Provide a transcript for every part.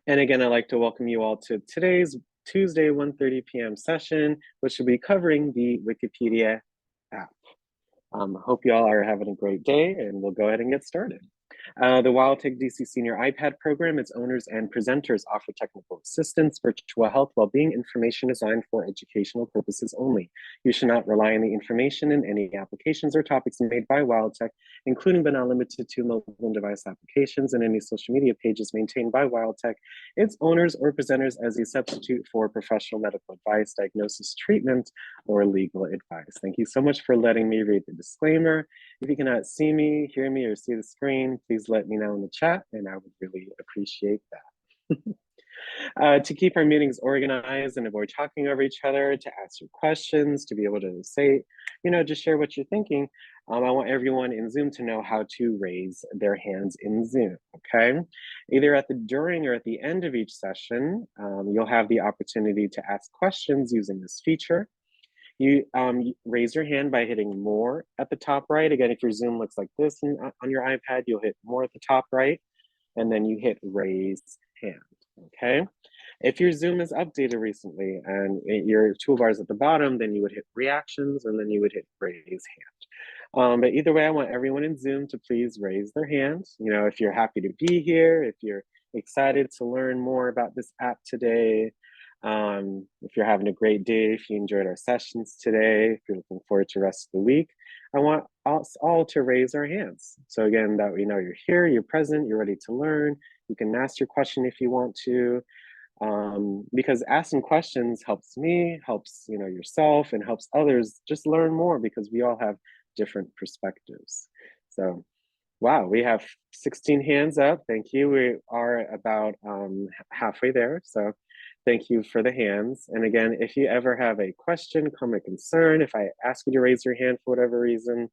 And again, I'd like to welcome you all to today's Tuesday 1:30 p.m. session, which will be covering the Wikipedia app. Hope you all are having a great day, and we'll go ahead and get started. The WildTech DC Senior iPad program, its owners and presenters offer technical assistance, virtual health, well-being information designed for educational purposes only. You should not rely on the information in any applications or topics made by WildTech, including but not limited to mobile device applications and any social media pages maintained by WildTech, its owners or presenters as a substitute for professional medical advice, diagnosis, treatment, or legal advice. Thank you so much for letting me read the disclaimer. If you cannot see me, hear me, or see the screen, please let me know in the chat, and I would really appreciate that. To keep our meetings organized and avoid talking over each other, to ask your questions, to be able to say, just share what you're thinking, I want everyone in Zoom to know how to raise their hands in Zoom, okay? Either during or at the end of each session, you'll have the opportunity to ask questions using this feature. You raise your hand by hitting more at the top right. Again, if your Zoom looks like this on your iPad, you'll hit more at the top right, and then you hit raise hand, okay? If your Zoom is updated recently and your toolbar is at the bottom, then you would hit reactions, and then you would hit raise hand. But either way, I want everyone in Zoom to please raise their hands. If you're happy to be here, if you're excited to learn more about this app today, if you're having a great day, if you enjoyed our sessions today, if you're looking forward to the rest of the week, I want us all to raise our hands. So again, that we know you're here, you're present, you're ready to learn. You can ask your question if you want to, because asking questions helps me, helps yourself, and helps others just learn more because we all have different perspectives. So wow, we have 16 hands up. Thank you. We are about halfway there. So thank you for the hands. And again, if you ever have a question, comment, concern, if I ask you to raise your hand for whatever reason,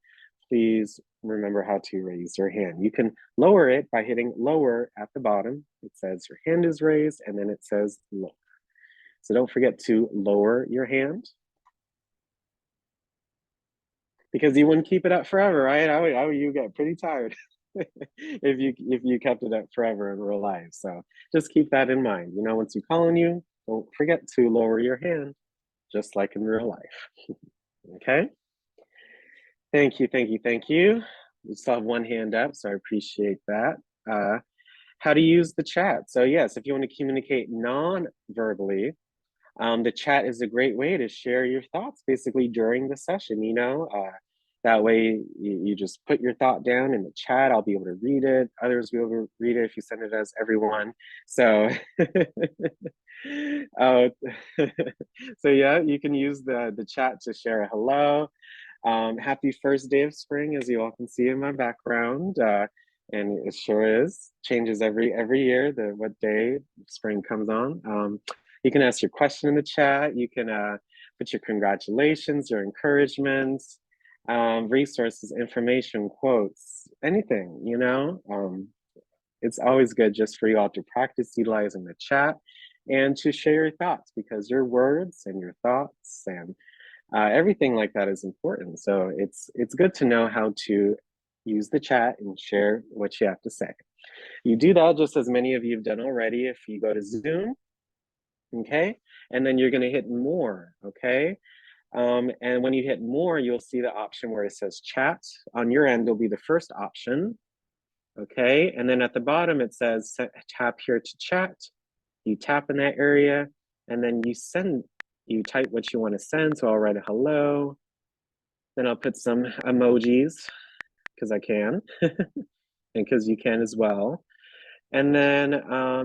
please remember how to raise your hand. You can lower it by hitting lower at the bottom. It says your hand is raised, and then it says lower. So don't forget to lower your hand, because you wouldn't keep it up forever, right? You get pretty tired if you kept it up forever in real life. So just keep that in mind. Once you call on you, don't forget to lower your hand, just like in real life. Okay. Thank you, thank you, thank you. We still have one hand up, so I appreciate that. How to use the chat. So yes, if you want to communicate non-verbally, the chat is a great way to share your thoughts basically during the session. That way you just put your thought down in the chat. I'll be able to read it. Others will be able to read it if you send it as everyone. So, so yeah, you can use the chat to share a hello. Happy first day of spring, as you all can see in my background. And it sure is. Changes every year, what day spring comes on. You can ask your question in the chat. You can put your congratulations, your encouragements, resources, information, quotes, anything, It's always good just for you all to practice utilizing the chat and to share your thoughts, because your words and your thoughts and everything like that is important. So it's good to know how to use the chat and share what you have to say. You do that just as many of you have done already if you go to Zoom, okay? And then you're gonna hit more, okay? And when you hit more, you'll see the option where it says chat. On your end, it'll be the first option, okay? And then at the bottom, it says tap here to chat. You tap in that area, and then you type what you want to send. So I'll write a hello. Then I'll put some emojis, because I can, and because you can as well. And then,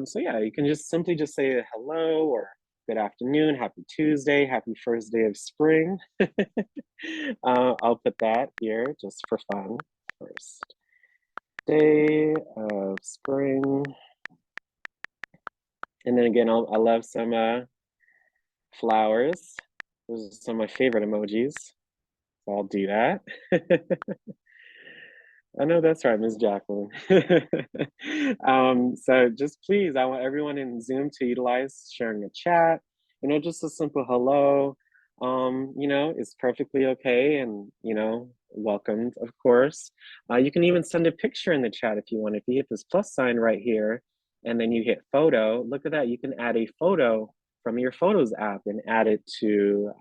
so yeah, you can just simply say a hello or good afternoon, happy Tuesday, happy first day of spring. I'll put that here just for fun. First day of spring. And then again, I love some flowers. Those are some of my favorite emojis. So I'll do that. I know that's right, Ms. Jacqueline. So just please, I want everyone in Zoom to utilize sharing a chat, just a simple hello, is perfectly okay and, welcomed, of course. You can even send a picture in the chat if you want. If you hit this plus sign right here and then you hit photo. Look at that, you can add a photo from your Photos app and add it to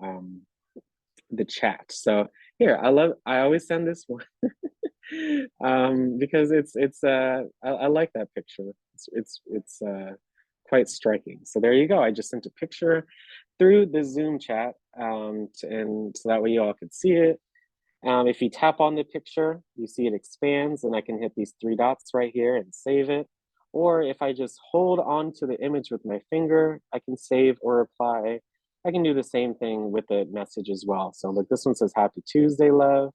the chat. So here, I always send this one because I like that picture. It's quite striking. So there you go. I just sent a picture through the Zoom chat, and so that way you all could see it. If you tap on the picture, you see it expands, and I can hit these three dots right here and save it. Or if I just hold on to the image with my finger, I can save or reply. I can do the same thing with the message as well. So look, this one says Happy Tuesday, love.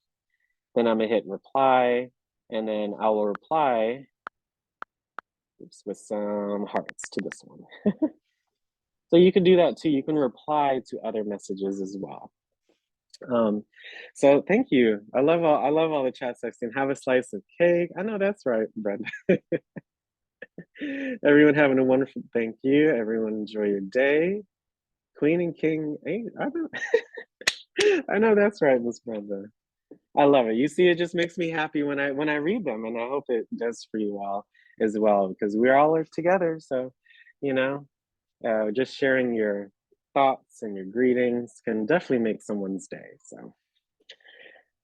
Then I'm gonna hit reply, and then I will reply with some hearts to this one. So you can do that too. You can reply to other messages as well. So thank you. I love all the chat section. Have a slice of cake. I know that's right, Brenda. Everyone having a wonderful, thank you. Everyone enjoy your day. Queen and King, I know that's right, Miss Brenda. I love it. You see, it just makes me happy when I read them, and I hope it does for you all as well, because we're all together. So, you know, just sharing your thoughts and your greetings can definitely make someone's day. So,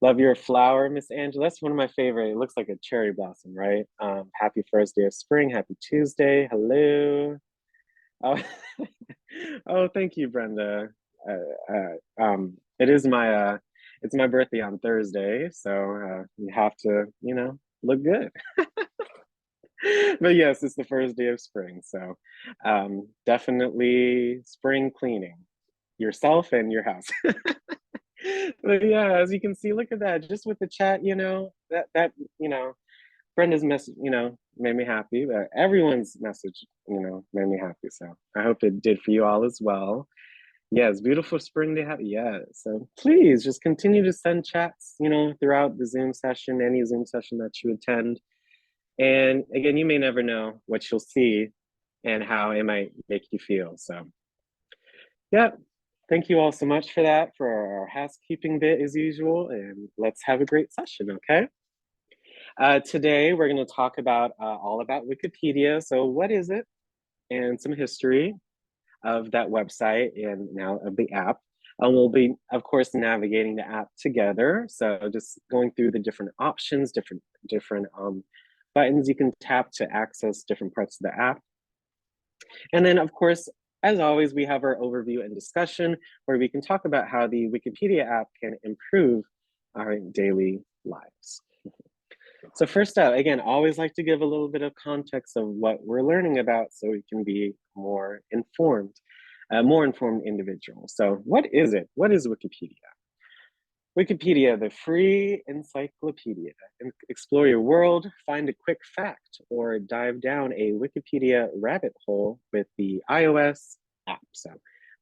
love your flower, Miss Angela. That's one of my favorite. It looks like a cherry blossom, right? Happy first day of spring. Happy Tuesday. Hello. Oh, oh, thank you, Brenda. It is my it's my birthday on Thursday, so you have to, look good. But yes, it's the first day of spring, so definitely spring cleaning yourself and your house. But yeah, as you can see, look at that. Just with the chat, that Brenda's message, made me happy. But everyone's message, made me happy. So I hope it did for you all as well. Yes, beautiful spring day. Yeah, so please just continue to send chats, throughout the Zoom session, any Zoom session that you attend. And again, you may never know what you'll see and how it might make you feel. So yeah, thank you all so much for that, for our housekeeping bit as usual, and let's have a great session, okay? Today, we're going to talk about all about Wikipedia. So what is it? And some history of that website and now of the app. We'll be, of course, navigating the app together. So just going through the different options, different buttons you can tap to access different parts of the app. And then, of course, as always, we have our overview and discussion where we can talk about how the Wikipedia app can improve our daily lives. So first up, again, always like to give a little bit of context of what we're learning about so we can be more informed individual. So what is it? What is Wikipedia? Wikipedia, the free encyclopedia. Explore your world, find a quick fact, or dive down a Wikipedia rabbit hole with the iOS app. So,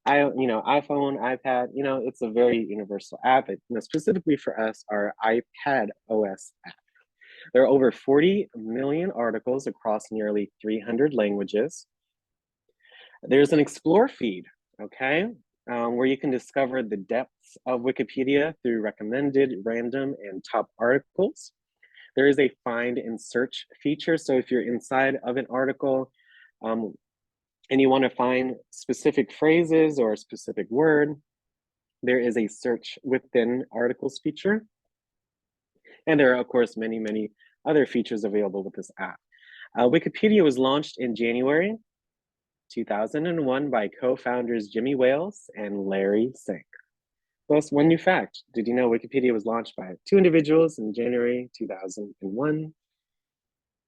iPhone, iPad, it's a very universal app. Specifically for us, our iPad OS app. There are over 40 million articles across nearly 300 languages. There's an explore feed, okay, where you can discover the depths of Wikipedia through recommended, random, and top articles. There is a find and search feature. So if you're inside of an article and you want to find specific phrases or a specific word, there is a search within articles feature. And there are, of course, many, many other features available with this app. Wikipedia was launched in January 2001 by co-founders Jimmy Wales and Larry Sanger. Plus, one new fact. Did you know Wikipedia was launched by two individuals in January 2001?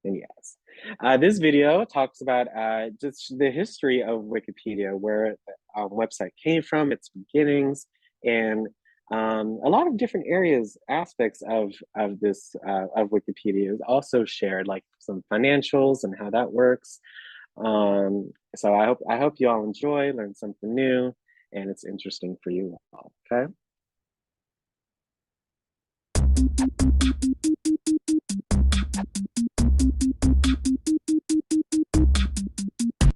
And yes. This video talks about just the history of Wikipedia, where the website came from, its beginnings, and a lot of different aspects of Wikipedia is also shared, like some financials and how that works. So I hope you all enjoy, learn something new, and it's interesting for you all, okay?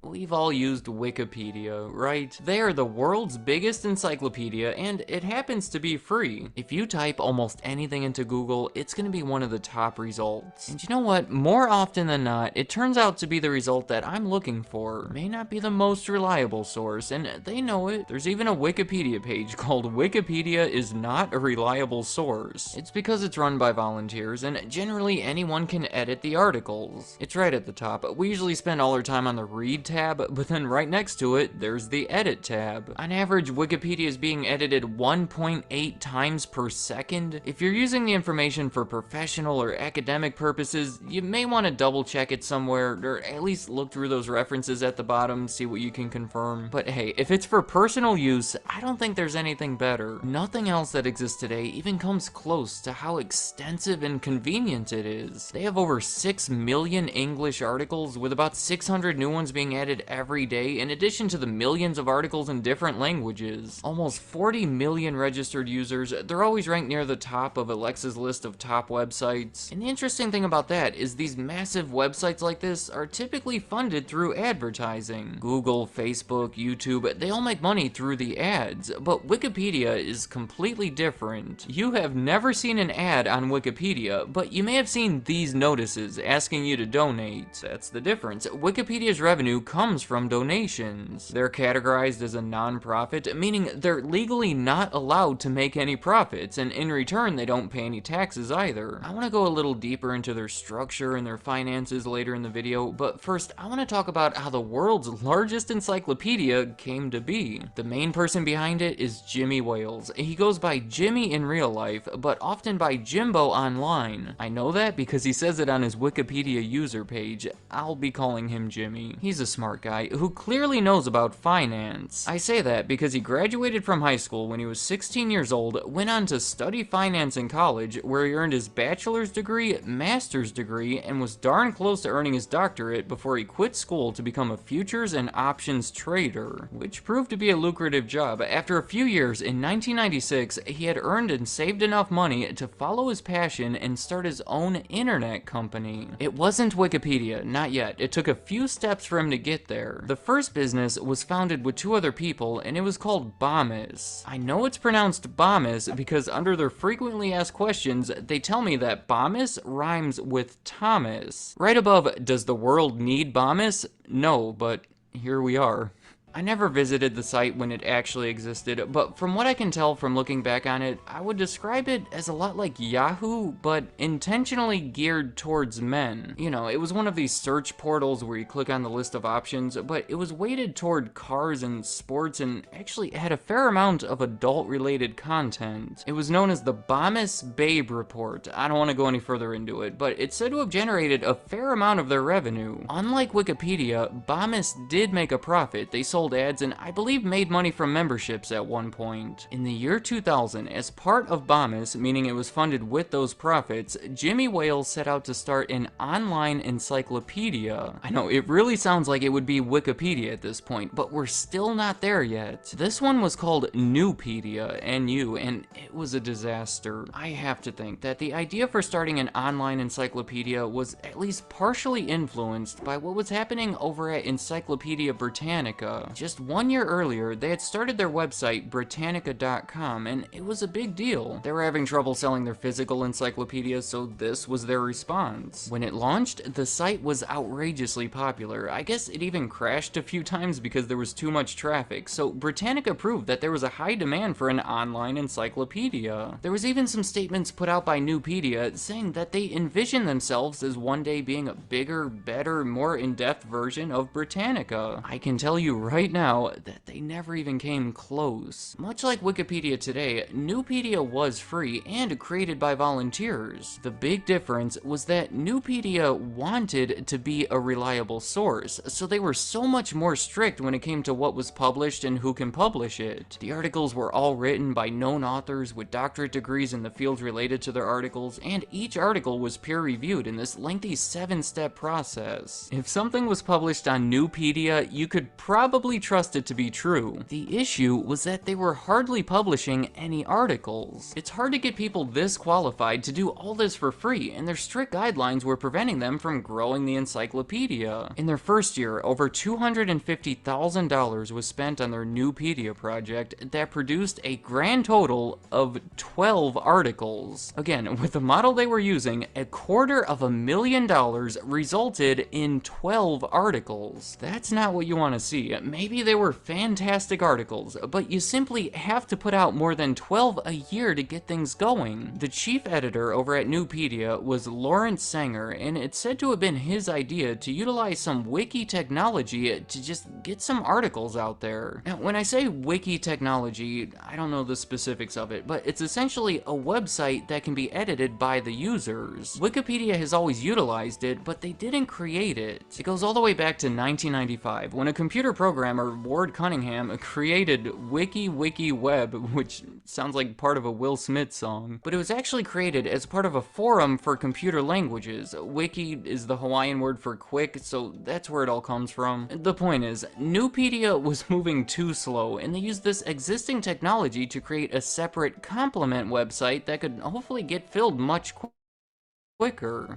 We've we've all used Wikipedia, right? They are the world's biggest encyclopedia, and it happens to be free. If you type almost anything into Google, it's going to be one of the top results. And you know what? More often than not, it turns out to be the result that I'm looking for. May not be the most reliable source, and they know it. There's even a Wikipedia page called Wikipedia is not a reliable source. It's because it's run by volunteers, and generally anyone can edit the articles. It's right at the top. We usually spend all our time on the read tab, but then right next to it, there's the edit tab. On average, Wikipedia is being edited 1.8 times per second. If you're using the information for professional or academic purposes, you may want to double check it somewhere, or at least look through those references at the bottom, see what you can confirm. But hey, if it's for personal use, I don't think there's anything better. Nothing else that exists today even comes close to how extensive and convenient it is. They have over 6 million English articles, with about 600 new ones being added every day, in addition to the millions of articles in different languages. Almost 40 million registered users. They're always ranked near the top of Alexa's list of top websites. And the interesting thing about that is these massive websites like this are typically funded through advertising. Google, Facebook, YouTube, they all make money through the ads, but Wikipedia is completely different. You have never seen an ad on Wikipedia, but you may have seen these notices asking you to donate. That's the difference. Wikipedia's revenue comes from donations. They're categorized as a non-profit, meaning they're legally not allowed to make any profits, and in return they don't pay any taxes either. I want to go a little deeper into their structure and their finances later in the video, but first I want to talk about how the world's largest encyclopedia came to be. The main person behind it is Jimmy Wales. He goes by Jimmy in real life, but often by Jimbo online. I know that because he says it on his Wikipedia user page. I'll be calling him Jimmy. He's a smart guy who clearly knows about finance. I say that because he graduated from high school when he was 16 years old, went on to study finance in college, where he earned his bachelor's degree, master's degree, and was darn close to earning his doctorate before he quit school to become a futures and options trader, which proved to be a lucrative job. After a few years, in 1996, he had earned and saved enough money to follow his passion and start his own internet company. It wasn't Wikipedia, not yet. It took a few steps for him to get there. The first business was founded with 2 other people, and it was called Bomis. I know it's pronounced Bomis because under their frequently asked questions, they tell me that Bomis rhymes with Thomas. Right above, does the world need Bomis? No, but here we are. I never visited the site when it actually existed, but from what I can tell from looking back on it, I would describe it as a lot like Yahoo, but intentionally geared towards men. You know, it was one of these search portals where you click on the list of options, but it was weighted toward cars and sports and actually had a fair amount of adult-related content. It was known as the Bomis Babe Report. I don't want to go any further into it, but it's said to have generated a fair amount of their revenue. Unlike Wikipedia, Bomis did make a profit. They sold ads and I believe made money from memberships at one point. In the year 2000, as part of Bomis, meaning it was funded with those profits, Jimmy Wales set out to start an online encyclopedia. I know, it really sounds like it would be Wikipedia at this point, but we're still not there yet. This one was called Newpedia, N-U, and it was a disaster. I have to think that the idea for starting an online encyclopedia was at least partially influenced by what was happening over at Encyclopedia Britannica. Just 1 year earlier, they had started their website, Britannica.com, and it was a big deal. They were having trouble selling their physical encyclopedias, so this was their response. When it launched, the site was outrageously popular. I guess it even crashed a few times because there was too much traffic, so Britannica proved that there was a high demand for an online encyclopedia. There was even some statements put out by Newpedia saying that they envisioned themselves as one day being a bigger, better, more in-depth version of Britannica. I can tell you right now that they never even came close. Much like Wikipedia today, Newpedia was free and created by volunteers. The big difference was that Newpedia wanted to be a reliable source, so they were so much more strict when it came to what was published and who can publish it. The articles were all written by known authors with doctorate degrees in the fields related to their articles, and each article was peer-reviewed in this lengthy 7-step process. If something was published on Newpedia, you could probably totally trust it to be true. The issue was that they were hardly publishing any articles. It's hard to get people this qualified to do all this for free, and their strict guidelines were preventing them from growing the encyclopedia. In their first year, over $250,000 was spent on their Newpedia project that produced a grand total of 12 articles. Again, with the model they were using, $250,000 resulted in 12 articles. That's not what you want to see. Maybe they were fantastic articles, but you simply have to put out more than 12 a year to get things going. The chief editor over at Newpedia was Lawrence Sanger, and it's said to have been his idea to utilize some wiki technology to just get some articles out there. Now, when I say wiki technology, I don't know the specifics of it, but it's essentially a website that can be edited by the users. Wikipedia has always utilized it, but they didn't create it. It goes all the way back to 1995, when a computer programmer, Ward Cunningham, created WikiWeb, which sounds like part of a Will Smith song, but it was actually created as part of a forum for computer languages. Wiki is the Hawaiian word for quick, so that's where it all comes from. The point is, Newpedia was moving too slow, and they used this existing technology to create a separate complement website that could hopefully get filled much quicker.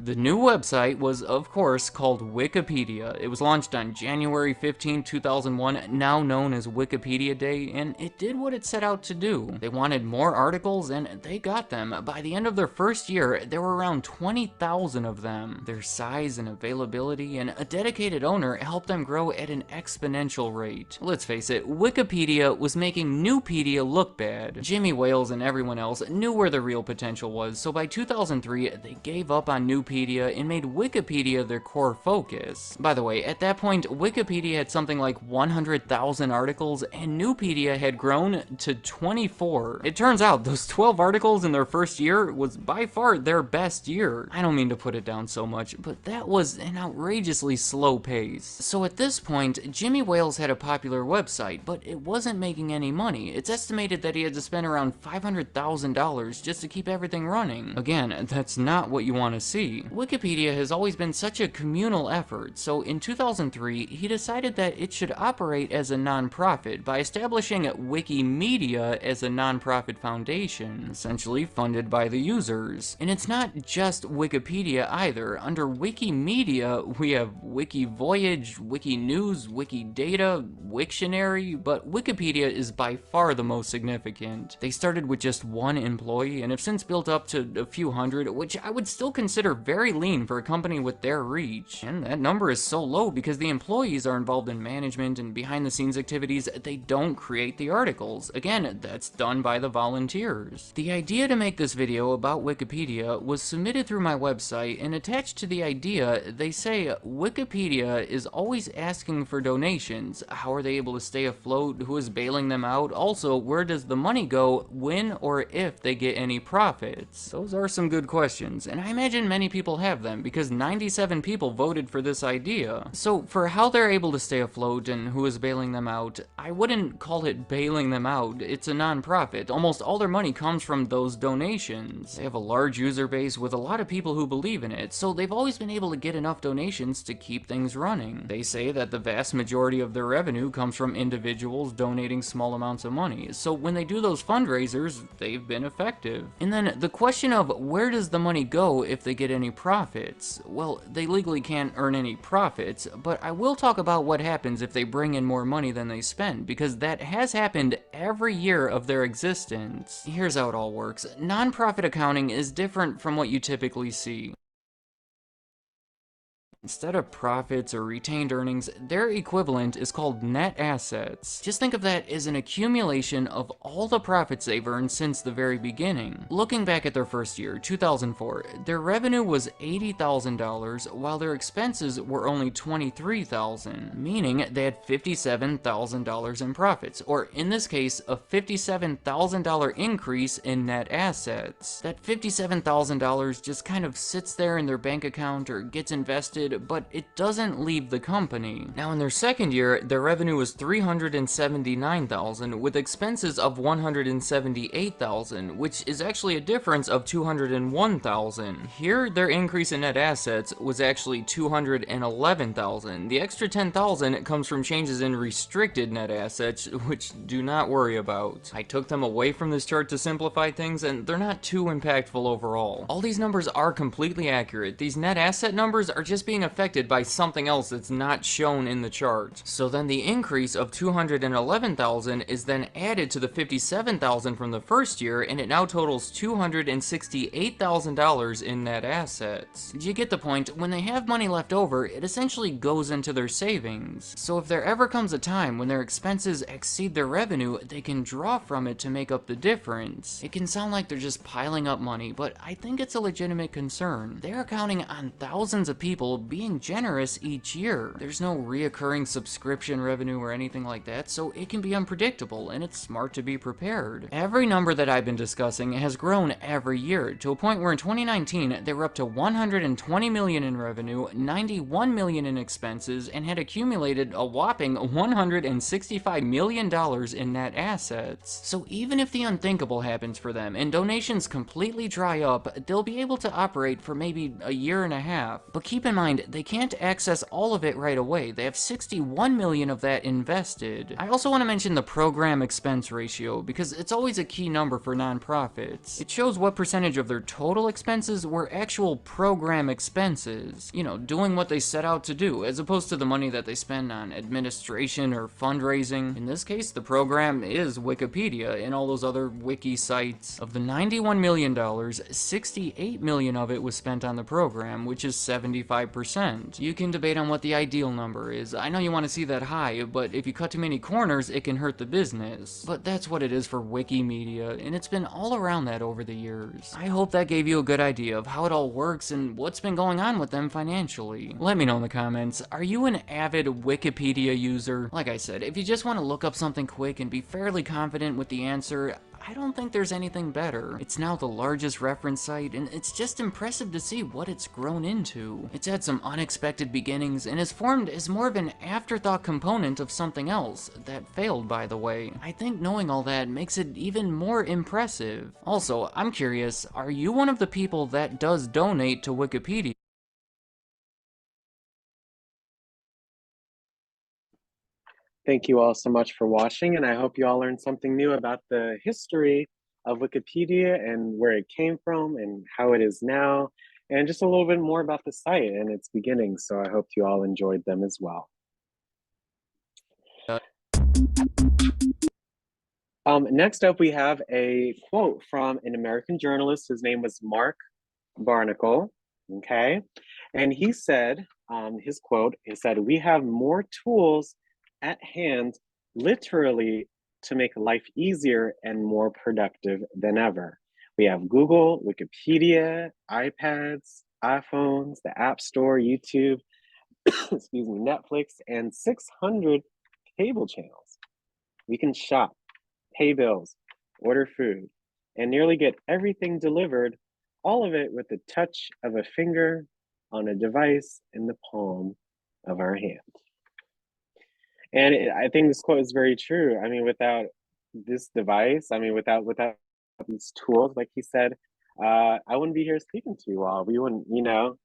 The new website was, of course, called Wikipedia. It was launched on January 15, 2001, now known as Wikipedia Day, and it did what it set out to do. They wanted more articles, and they got them. By the end of their first year, there were around 20,000 of them. Their size and availability and a dedicated owner helped them grow at an exponential rate. Let's face it, Wikipedia was making Newpedia look bad. Jimmy Wales and everyone else knew where the real potential was, so by 2003, they gave up on Newpedia and made Wikipedia their core focus. By the way, at that point, Wikipedia had something like 100,000 articles, and Newpedia had grown to 24. It turns out those 12 articles in their first year was by far their best year. I don't mean to put it down so much, but that was an outrageously slow pace. So at this point, Jimmy Wales had a popular website, but it wasn't making any money. It's estimated that he had to spend around $500,000 just to keep everything running. Again, that's not what you want to see. Wikipedia has always been such a communal effort, so in 2003, he decided that it should operate as a non-profit by establishing Wikimedia as a non-profit foundation, essentially funded by the users. And it's not just Wikipedia either. Under Wikimedia, we have Wikivoyage, Wikinews, Wikidata, Wiktionary, but Wikipedia is by far the most significant. They started with just one employee and have since built up to a few hundred, which I would still consider very lean for a company with their reach. And that number is so low because the employees are involved in management and behind the scenes activities. They don't create the articles. Again, that's done by the volunteers. The idea to make this video about Wikipedia was submitted through my website, and attached to the idea, they say Wikipedia is always asking for donations. How are they able to stay afloat? Who is bailing them out? Also, where does the money go when or if they get any profits? Those are some good questions, and I imagine many people have them because 97 people voted for this idea. So for how they're able to stay afloat and who is bailing them out, I wouldn't call it bailing them out. It's a non-profit. Almost all their money comes from those donations. They have a large user base with a lot of people who believe in it, so they've always been able to get enough donations to keep things running. They say that the vast majority of their revenue comes from individuals donating small amounts of money, so when they do those fundraisers, they've been effective. And then the question of where does the money go if they get any profits? Well, they legally can't earn any profits, but I will talk about what happens if they bring in more money than they spend, because that has happened every year of their existence. Here's how it all works. Non-profit accounting is different from what you typically see. Instead of profits or retained earnings, their equivalent is called net assets. Just think of that as an accumulation of all the profits they've earned since the very beginning. Looking back at their first year, 2004, their revenue was $80,000 while their expenses were only $23,000, meaning they had $57,000 in profits, or in this case, a $57,000 increase in net assets. That $57,000 just kind of sits there in their bank account or gets invested invested, but it doesn't leave the company. Now in their second year, their revenue was $379,000 with expenses of $178,000, which is actually a difference of $201,000. Here, their increase in net assets was actually $211,000. The extra $10,000 comes from changes in restricted net assets, which do not worry about. I took them away from this chart to simplify things, and they're not too impactful overall. All these numbers are completely accurate. These net asset numbers are just being affected by something else that's not shown in the chart. So then the increase of $211,000 is then added to the $57,000 from the first year, and it now totals $268,000 in net assets. Do you get the point? When they have money left over, it essentially goes into their savings. So if there ever comes a time when their expenses exceed their revenue, they can draw from it to make up the difference. It can sound like they're just piling up money, but I think it's a legitimate concern. They are counting on thousands of people being generous each year. There's no reoccurring subscription revenue or anything like that, so it can be unpredictable, and it's smart to be prepared. Every number that I've been discussing has grown every year, to a point where in 2019, they were up to $120 million in revenue, $91 million in expenses, and had accumulated a whopping $165 million in net assets. So even if the unthinkable happens for them, and donations completely dry up, they'll be able to operate for maybe a year and a half. But keep in mind, they can't access all of it right away. They have $61 million of that invested. I also want to mention the program expense ratio, because it's always a key number for nonprofits. It shows what percentage of their total expenses were actual program expenses. You know, doing what they set out to do, as opposed to the money that they spend on administration or fundraising. In this case, the program is Wikipedia and all those other wiki sites. Of the $91 million, $68 million of it was spent on the program, which is 75%. You can debate on what the ideal number is. I know you want to see that high, but if you cut too many corners, it can hurt the business. But that's what it is for Wikimedia, and it's been all around that over the years. I hope that gave you a good idea of how it all works and what's been going on with them financially. Let me know in the comments, are you an avid Wikipedia user? Like I said, if you just want to look up something quick and be fairly confident with the answer, I don't think there's anything better. It's now the largest reference site, and it's just impressive to see what it's grown into. It's had some unexpected beginnings, and has formed as more of an afterthought component of something else, that failed by the way. I think knowing all that makes it even more impressive. Also, I'm curious, are you one of the people that does donate to Wikipedia? Thank you all so much for watching, and I hope you all learned something new about the history of Wikipedia and where it came from and how it is now, and just a little bit more about the site and its beginnings. So I hope you all enjoyed them as well. Next up, we have a quote from an American journalist. His name was Mark Barnacle, okay? And he said, his quote, he said, "We have more tools at hand, literally, to make life easier and more productive than ever. We have Google, Wikipedia, iPads, iPhones, the App Store, YouTube, excuse me, Netflix, and 600 cable channels. We can shop, pay bills, order food, and nearly get everything delivered, all of it with the touch of a finger on a device in the palm of our hand." And I think this quote is very true. I mean, without this device, I mean, without these tools, like he said, I wouldn't be here speaking to you all. We wouldn't, you know,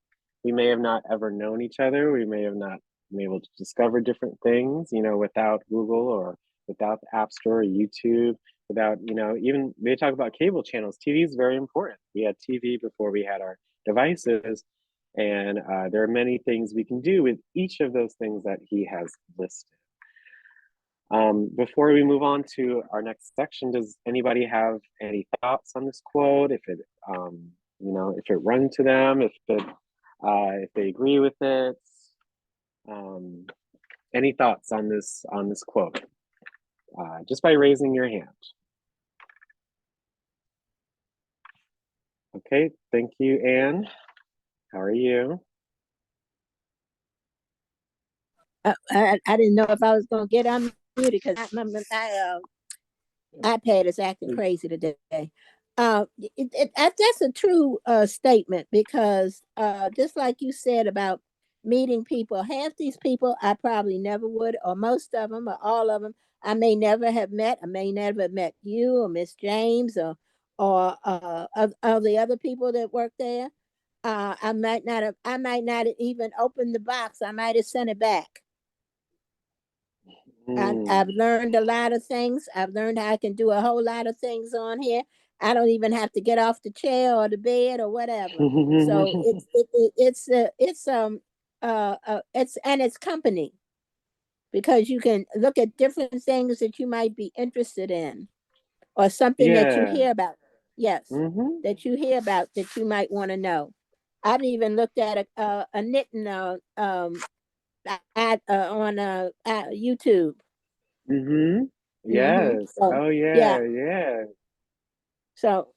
we may have not ever known each other. We may have not been able to discover different things, you know, without Google or without the App Store or YouTube, without, you know, even they talk about cable channels. TV is very important. We had TV before we had our devices. And there are many things we can do with each of those things that he has listed. Before we move on to our next section, does anybody have any thoughts on this quote? If it, you know, if it rung to them, if they agree with it, any thoughts on this quote? Just by raising your hand. Okay, thank you, Anne. How are you? I didn't know if I was going to get unmuted because my iPad is acting crazy today. That's a true statement because just like you said about meeting people. Half these people I probably never would, or most of them, or all of them, I may never have met. I may never have met you or Miss James or the other people that work there. I might not have even opened the box. I might have sent it back. I've Mm. learned a lot of things. I've learned how I can do a whole lot of things on here. I don't even have to get off the chair or the bed or whatever. So it's company, because you can look at different things that you might be interested in, or something that you Yeah. hear about. Yes, Mm-hmm. that you hear about that you might want to know. I've even looked at a knitting ad on YouTube. Mm-hmm. Yes. So Oh yeah, yeah, yeah. so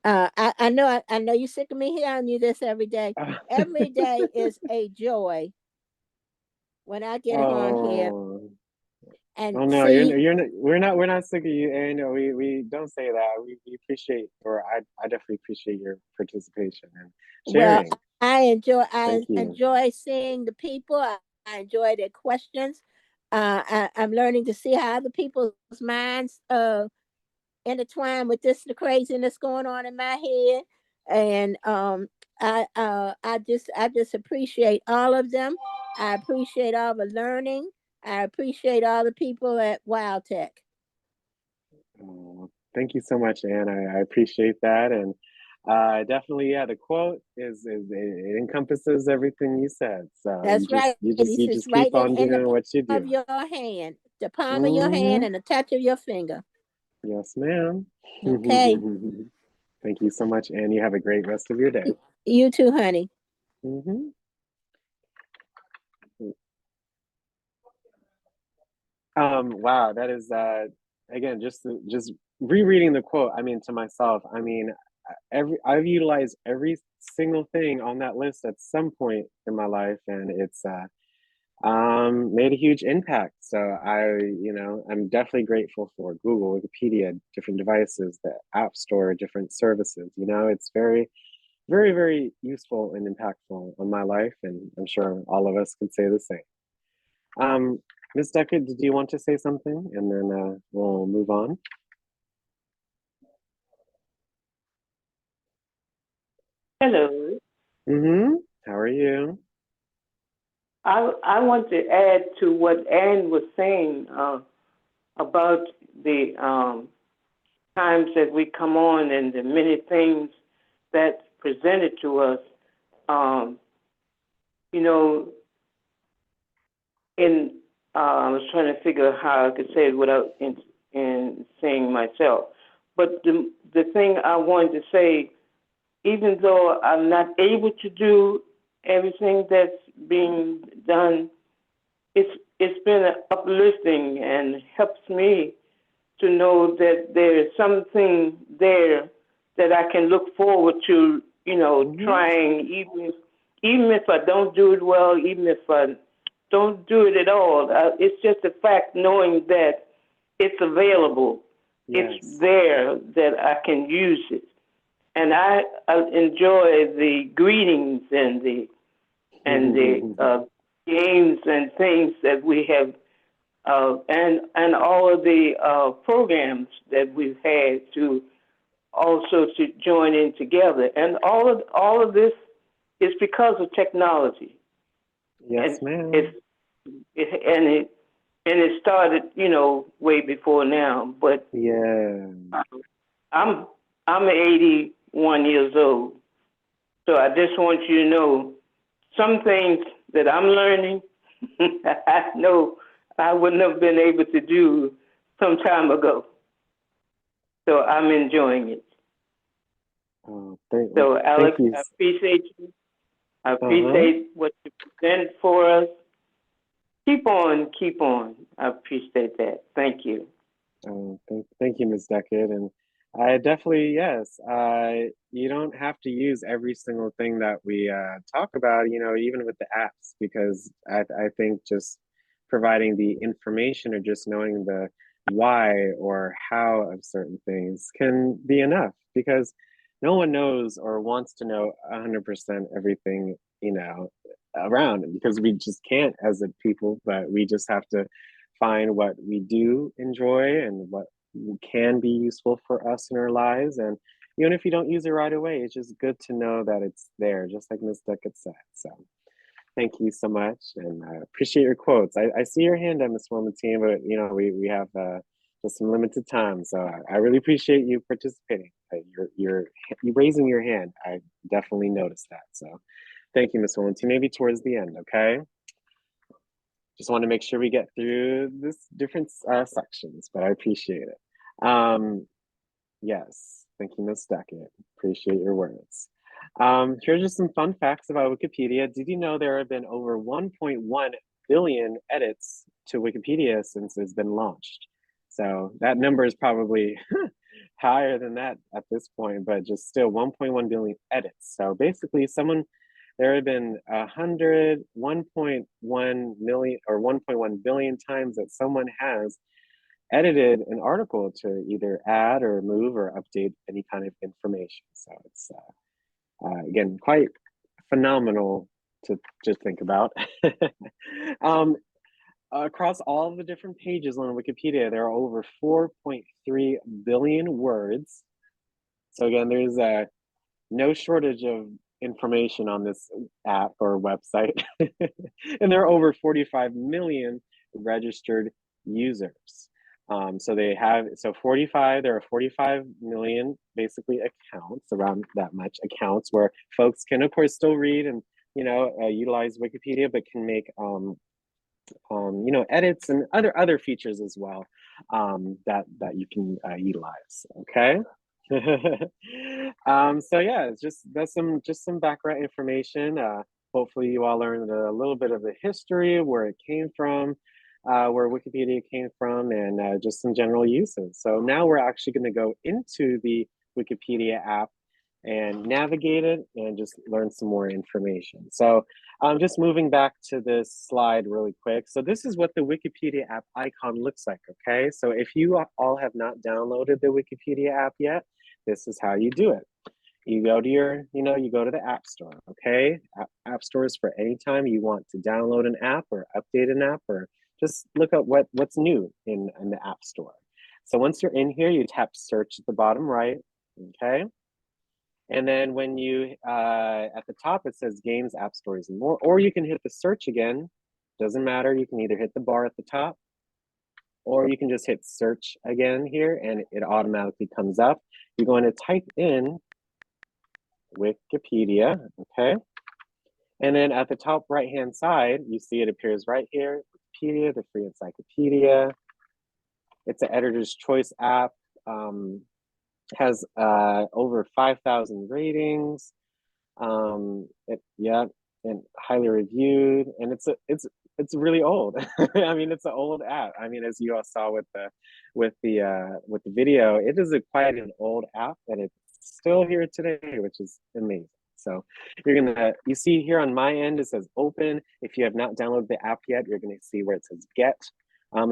I know you're sick of me hearing you this every day. Every day is a joy when I get on here Oh. and Oh no, see. we're not sick of you, and no, we don't say that. We appreciate, or I definitely appreciate your participation and Well, sharing. I Thank you. enjoy seeing the people. I enjoy their questions. I'm learning to see how other people's minds intertwined with the craziness going on in my head. And I just appreciate all of them. I appreciate all the learning. I appreciate all the people at Wild Tech. Oh, thank you so much, Anne. I appreciate that, and definitely, yeah. The quote is it encompasses everything you said. So That's right. He you says just keep right on in the doing what you palm of do. your hand, the palm of your hand Mm-hmm. and the touch of your finger. Yes, ma'am. Okay. Thank you so much, Anne. You have a great rest of your day. You too, honey. Hmm. Wow, that is again just rereading the quote. I mean, to myself, I mean, every I've utilized every single thing on that list at some point in my life, and it's made a huge impact. So I'm definitely grateful for Google, Wikipedia, different devices, the App Store, different services. It's very, very useful and impactful on my life, and I'm sure all of us can say the same. Um, Ms. Deckard, did you want to say something? And then we'll move on. Hello. Mm-hmm. How are you? I want to add to what Anne was saying about the times that we come on and the many things that's presented to us. Um, you know, in I was trying to figure out how I could say it without in saying myself. But the thing I wanted to say, even though I'm not able to do everything that's being done, it's been uplifting and helps me to know that there's something there that I can look forward to, Mm-hmm. trying even if I don't do it well, even if I don't do it at all. It's just a fact knowing that it's available. It's Yes. there that I can use it. And I enjoy the greetings and the games and things that we have, and all of the programs that we've had to also to join in together, and all of this is because of technology, and Yes, ma'am. it's it, and it started, way before now. But Yeah. I'm I'm 81 years old, so I just want you to know some things that I'm learning, I know I wouldn't have been able to do some time ago. So I'm enjoying it. Oh, So thank Alex, you. I appreciate you. I Uh-huh. appreciate what you present for us. Keep on, keep on. I appreciate that. Thank you. Thank you, Ms. Deckard. And I definitely, yes, you don't have to use every single thing that we talk about, even with the apps, because I think just providing the information or just knowing the why or how of certain things can be enough, because no one knows or wants to know 100% everything, around, because we just can't as a people, but we just have to find what we do enjoy and what can be useful for us in our lives. And even if you don't use it right away, it's just good to know that it's there, just like Ms. Duckett said. So thank you so much, and I appreciate your quotes. I see your hand up, Ms. Wilmington, but we have just some limited time, so I really appreciate you participating. You're raising your hand. I definitely noticed that. So thank you, Ms. Wilmington. Maybe towards the end, okay? Just want to make sure we get through this different sections, but I appreciate it. Yes, thank you, Ms. Duckett. Appreciate your words. Here's just some fun facts about Wikipedia. Did you know there have been over 1.1 billion edits to Wikipedia since it's been launched? So that number is probably higher than that at this point, but just still 1.1 billion edits. So basically there have been 1.1 million or 1.1 billion times that someone has edited an article to either add or move or update any kind of information. So it's again quite phenomenal to just think about. Across all the different pages on Wikipedia, there are over 4.3 billion words. So again, there's no shortage of information on this app or website. And there are over 45 million registered users. So there are 45 million basically accounts, around that much accounts, where folks can of course still read and utilize Wikipedia, but can make edits and other features as well that you can utilize. Okay. So yeah, it's just some background information. Hopefully you all learned a little bit of the history of where it came from, where Wikipedia came from, and just some general uses. So now we're actually going to go into the Wikipedia app and navigate it and just learn some more information. So I'm just moving back to this slide really quick. So this is what the Wikipedia app icon looks like, okay? So if you all have not downloaded the Wikipedia app yet, this is how you do it. You go to you go to the App Store, okay? App Store is for any time you want to download an app or update an app or just look at what's new in the App Store. So once you're in here, you tap search at the bottom right, okay? And then when you, at the top, it says games, app stores, and more, or you can hit the search again. Doesn't matter, you can either hit the bar at the top, or you can just hit search again here and it automatically comes up. You're going to type in Wikipedia, okay? And then at the top right-hand side, you see it appears right here, Wikipedia, the free encyclopedia. It's an editor's choice app. Has over 5,000 ratings. And highly reviewed. And it's really old. I mean, it's an old app. I mean, as you all saw with the video, it is quite an old app, and it's still here today, which is amazing. So you see here on my end, it says open. If you have not downloaded the app yet, you're gonna see where it says get.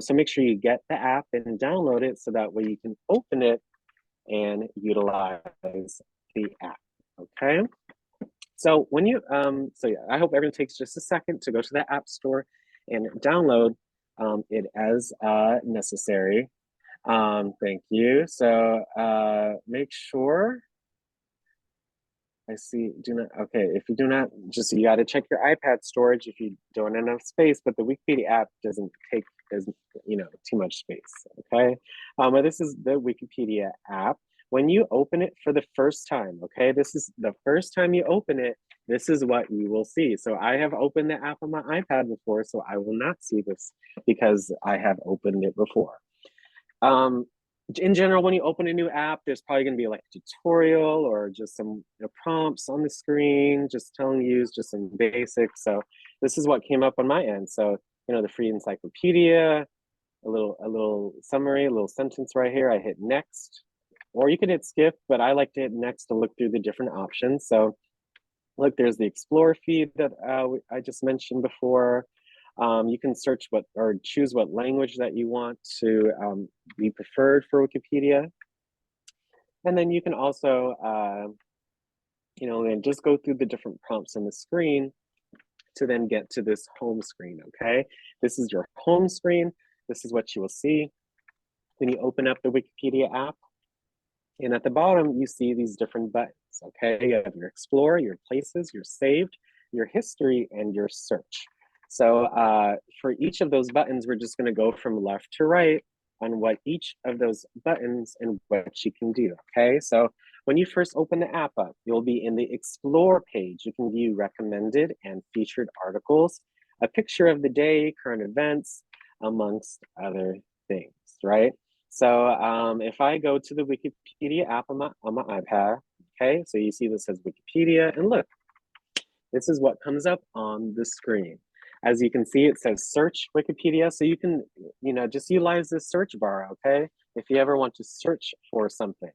So make sure you get the app and download it so that way you can open it and utilize the app, okay? So when you, I hope everyone takes just a second to go to the App Store and download it as necessary. Thank you. So make sure, if you do not, you gotta check your iPad storage if you don't have enough space, but the Wikipedia app doesn't take too much space, okay? But this is the Wikipedia app. When you open it for the first time, okay, this is the first time you open it, this is what you will see. So I have opened the app on my iPad before, so I will not see this because I have opened it before. In general, when you open a new app, there's probably going to be like a tutorial or just some prompts on the screen, just telling you just some basics. So this is what came up on my end. So, the free encyclopedia, a little summary, a little sentence right here. I hit next, or you could hit skip, but I like to hit next to look through the different options. So look, there's the Explore feed that I just mentioned before. You can search or choose what language that you want to be preferred for Wikipedia. And then you can also, and just go through the different prompts on the screen to then get to this home screen, okay? This is your home screen. This is what you will see when you open up the Wikipedia app. And at the bottom, you see these different buttons, okay? You have your Explore, your Places, your Saved, your History, and your Search. So for each of those buttons, we're just gonna go from left to right on what each of those buttons and what you can do, okay? So when you first open the app up, you'll be in the Explore page. You can view recommended and featured articles, a picture of the day, current events, amongst other things, right? So if I go to the Wikipedia app on my iPad, okay, so you see this says Wikipedia, and look, this is what comes up on the screen. As you can see, it says search Wikipedia, so you can, just utilize this search bar, okay? If you ever want to search for something,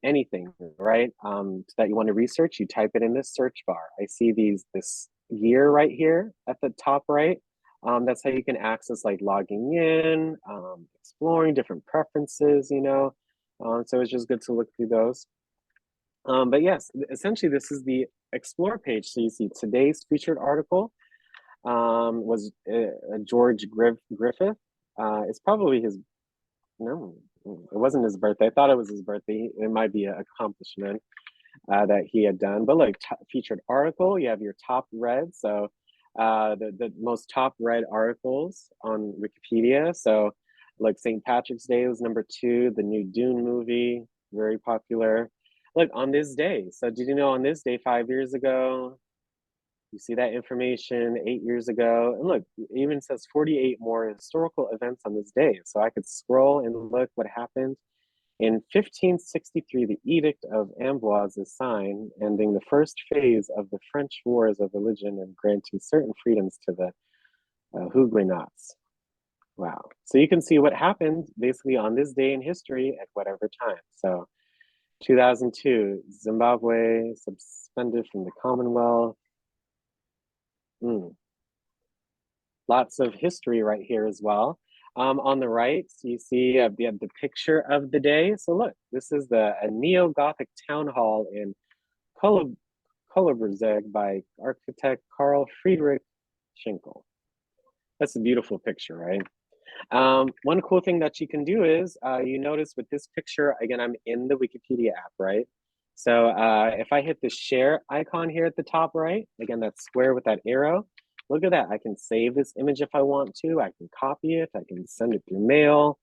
anything, right, that you want to research, you type it in this search bar. I see this gear right here at the top right. That's how you can access like logging in, exploring different preferences, so it's just good to look through those. But yes, essentially this is the Explore page. So you see today's featured article was George Griffith. It's probably his, no, it wasn't his birthday. I thought it was his birthday. It might be an accomplishment that he had done. But like featured article, you have your top read. So the most top read articles on Wikipedia. So like St. Patrick's Day was #2, the new Dune movie, very popular. Like on this day. So did you know on this day 5 years ago, you see that information 8 years ago, and look, it even says 48 more historical events on this day. So I could scroll and look what happened. In 1563, the Edict of Amboise is signed, ending the first phase of the French Wars of Religion and granting certain freedoms to the Huguenots. Wow. So you can see what happened basically on this day in history at whatever time. So 2002, Zimbabwe suspended from the Commonwealth. Lots of history right here as well. On the right, you see the picture of the day. So look, this is a neo-Gothic town hall in Kolleberg by architect Carl Friedrich Schinkel. That's a beautiful picture, right? One cool thing that you can do is, you notice with this picture, again, I'm in the Wikipedia app, right? So if I hit the share icon here at the top right, again, that square with that arrow, look at that. I can save this image if I want to. I can copy it. I can send it through mail,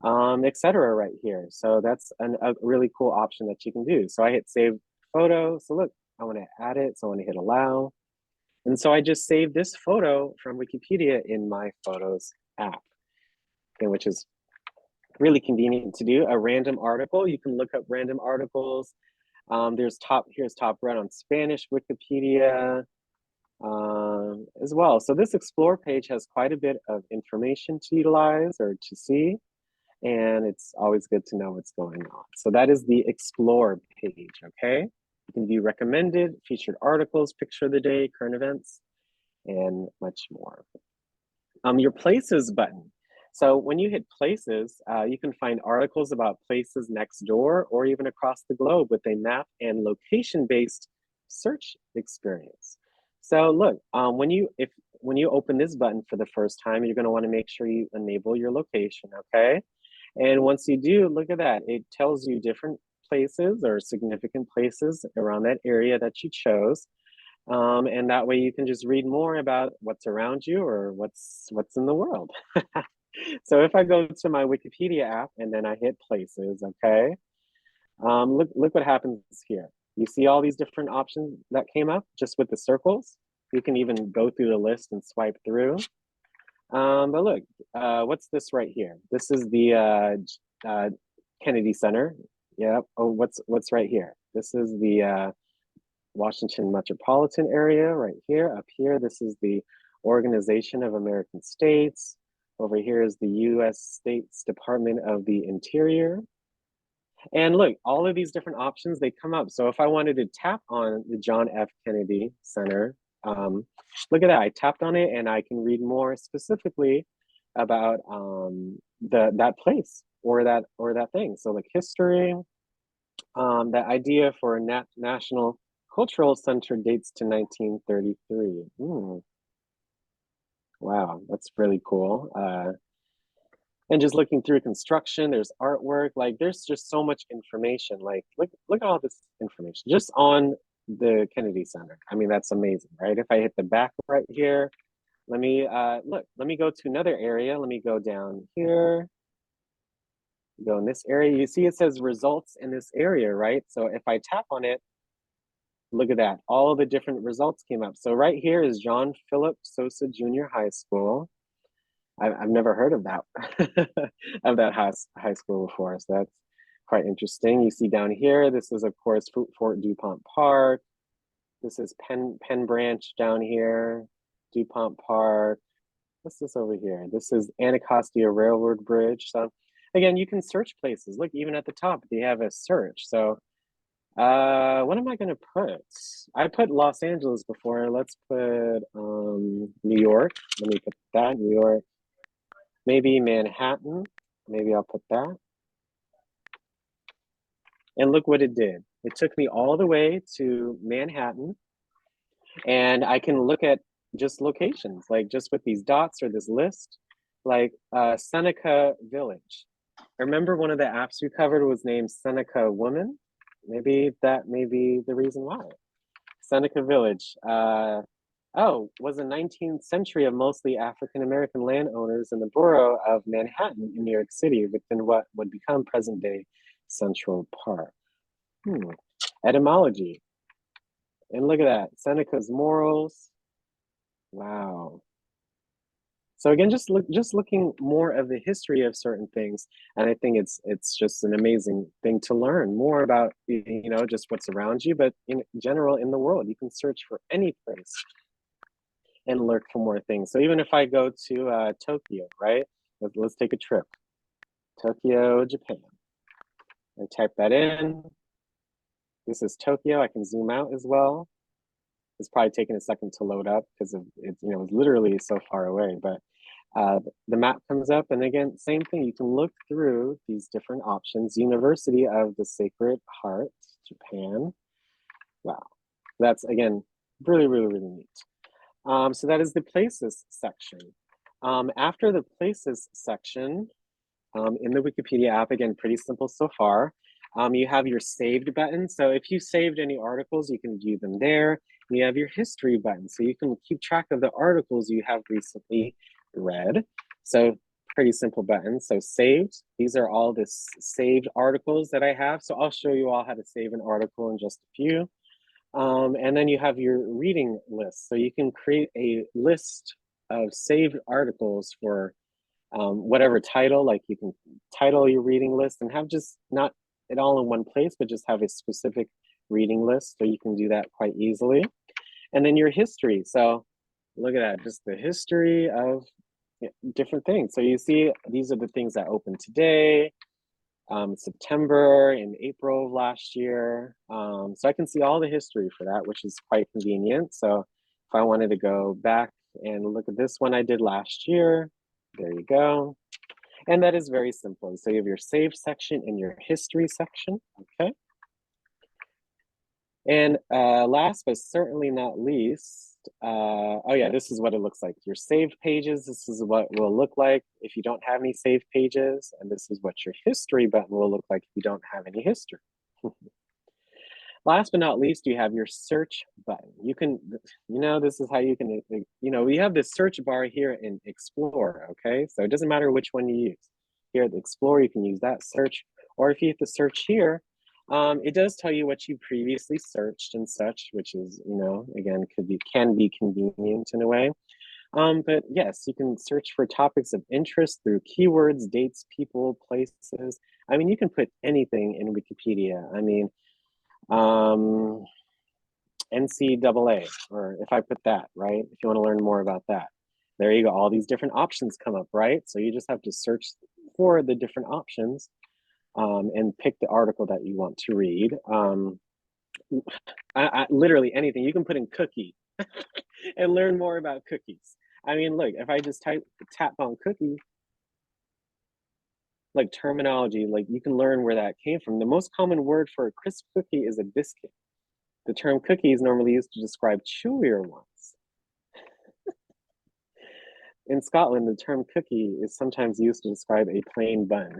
etc. right here. So that's a really cool option that you can do. So I hit save photo. So look, I want to add it. So I want to hit allow. And so I just saved this photo from Wikipedia in my Photos app, okay, which is really convenient to do. A random article, you can look up random articles. Here's top read on Spanish Wikipedia as well. So this Explore page has quite a bit of information to utilize or to see, and it's always good to know what's going on. So that is the Explore page, okay? You can view recommended, featured articles, picture of the day, current events, and much more. Your Places button. So when you hit Places, you can find articles about places next door or even across the globe with a map and location-based search experience. So look, when you open this button for the first time, you're going to want to make sure you enable your location, okay? And once you do, look at that. It tells you different places or significant places around that area that you chose. And that way you can just read more about what's around you or what's in the world. So if I go to my Wikipedia app and then I hit Places, okay, look what happens here. You see all these different options that came up just with the circles. You can even go through the list and swipe through. But look, what's this right here? This is the Kennedy Center. Yep. Oh, what's right here? This is the Washington metropolitan area right here. Up here, this is the Organization of American States. Over here is the US States Department of the Interior. And look, all of these different options, they come up. So if I wanted to tap on the John F. Kennedy Center, look at that, I tapped on it and I can read more specifically about that place or that thing. So like history, that idea for a national cultural center dates to 1933. Wow, that's really cool. And just looking through construction, there's artwork, like there's just so much information. Like look at all this information just on the Kennedy Center. I mean, that's amazing, right? If I hit the back right here, let me let me go to another area. Let me go down here, go in this area. You see it says results in this area, right? So if I tap on it, look at that. All the different results came up. So right here is John Philip Sosa Junior High School. I've never heard of that of that high school before, so that's quite interesting. You see down here, this is of course Fort DuPont Park. This is Penn Branch down here, DuPont Park. What's this over here? This is Anacostia Railroad Bridge. So again, you can search places. Look, even at the top, they have a search. So what am I gonna put? I put Los Angeles before. Let's put New York. Let me put that, New York. Maybe Manhattan. Maybe I'll put that. And look what it did. It took me all the way to Manhattan, and I can look at just locations, like just with these dots or this list, like Seneca Village. I remember one of the apps we covered was named Seneca Woman. Maybe that may be the reason why. Seneca Village. Was the 19th century of mostly African-American landowners in the borough of Manhattan in New York City within what would become present-day Central Park. Etymology. And look at that, Seneca's morals. Wow. So again, just looking more of the history of certain things, and I think it's just an amazing thing to learn more about, just what's around you, but in general in the world. You can search for any place and look for more things. So even if I go to Tokyo, right? Let's take a trip. Tokyo, Japan. I type that in. This is Tokyo. I can zoom out as well. It's probably taking a second to load up because of it's literally so far away. But the map comes up, and again, same thing. You can look through these different options. University of the Sacred Heart, Japan. Wow, that's again really, really, really neat. So that is the places section. After the places section, in the Wikipedia app, again, pretty simple so far. You have your saved button. So if you saved any articles, you can view them there. You have your history button. So you can keep track of the articles you have recently read. So pretty simple button. So saved, these are all the saved articles that I have. So I'll show you all how to save an article in just a few. And then you have your reading list. So you can create a list of saved articles for whatever title, like you can title your reading list and have just not it all in one place, but just have a specific reading list. So you can do that quite easily. And then your history. So look at that, just the history of different things. So you see, these are the things that opened today, September and April of last year. So I can see all the history for that, which is quite convenient. So if I wanted to go back and look at this one I did last year, there you go. And that is very simple. So you have your save section and your history section, okay? And last but certainly not least, oh yeah, this is what it looks like. Your saved pages, this is what it will look like if you don't have any saved pages, and this is what your history button will look like if you don't have any history. Last but not least, you have your search button. You can, this is how you can, we have this search bar here in Explore, okay? So it doesn't matter which one you use. Here at the Explore, you can use that search, or if you hit the search here, it does tell you what you previously searched and such, which is, again, can be convenient in a way. But yes, you can search for topics of interest through keywords, dates, people, places. I mean, you can put anything in Wikipedia. I mean, NCAA, or if I put that, right? If you want to learn more about that, there you go. All these different options come up, right? So you just have to search for the different options and pick the article that you want to read. Literally anything. You can put in cookie and learn more about cookies. I mean, look, if I just tap on cookie, like terminology, like you can learn where that came from. The most common word for a crisp cookie is a biscuit. The term cookie is normally used to describe chewier ones. In Scotland, the term cookie is sometimes used to describe a plain bun.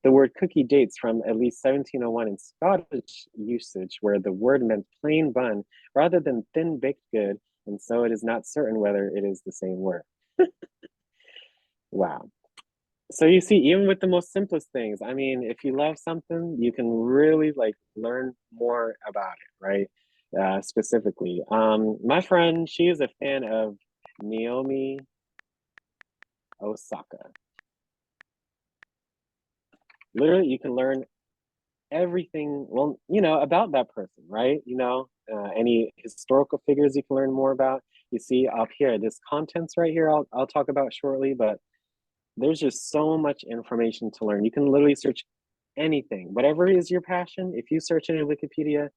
The word cookie dates from at least 1701 in Scottish usage, where the word meant plain bun rather than thin baked good, and so it is not certain whether it is the same word. Wow. So you see, even with the most simplest things, I mean, if you love something, you can really like learn more about it, right? Specifically. My friend, she is a fan of Naomi Osaka. Literally, you can learn everything, well, about that person, right? Any historical figures you can learn more about. You see up here, this contents right here, I'll talk about shortly, but there's just so much information to learn. You can literally search anything, whatever is your passion. If you search in Wikipedia,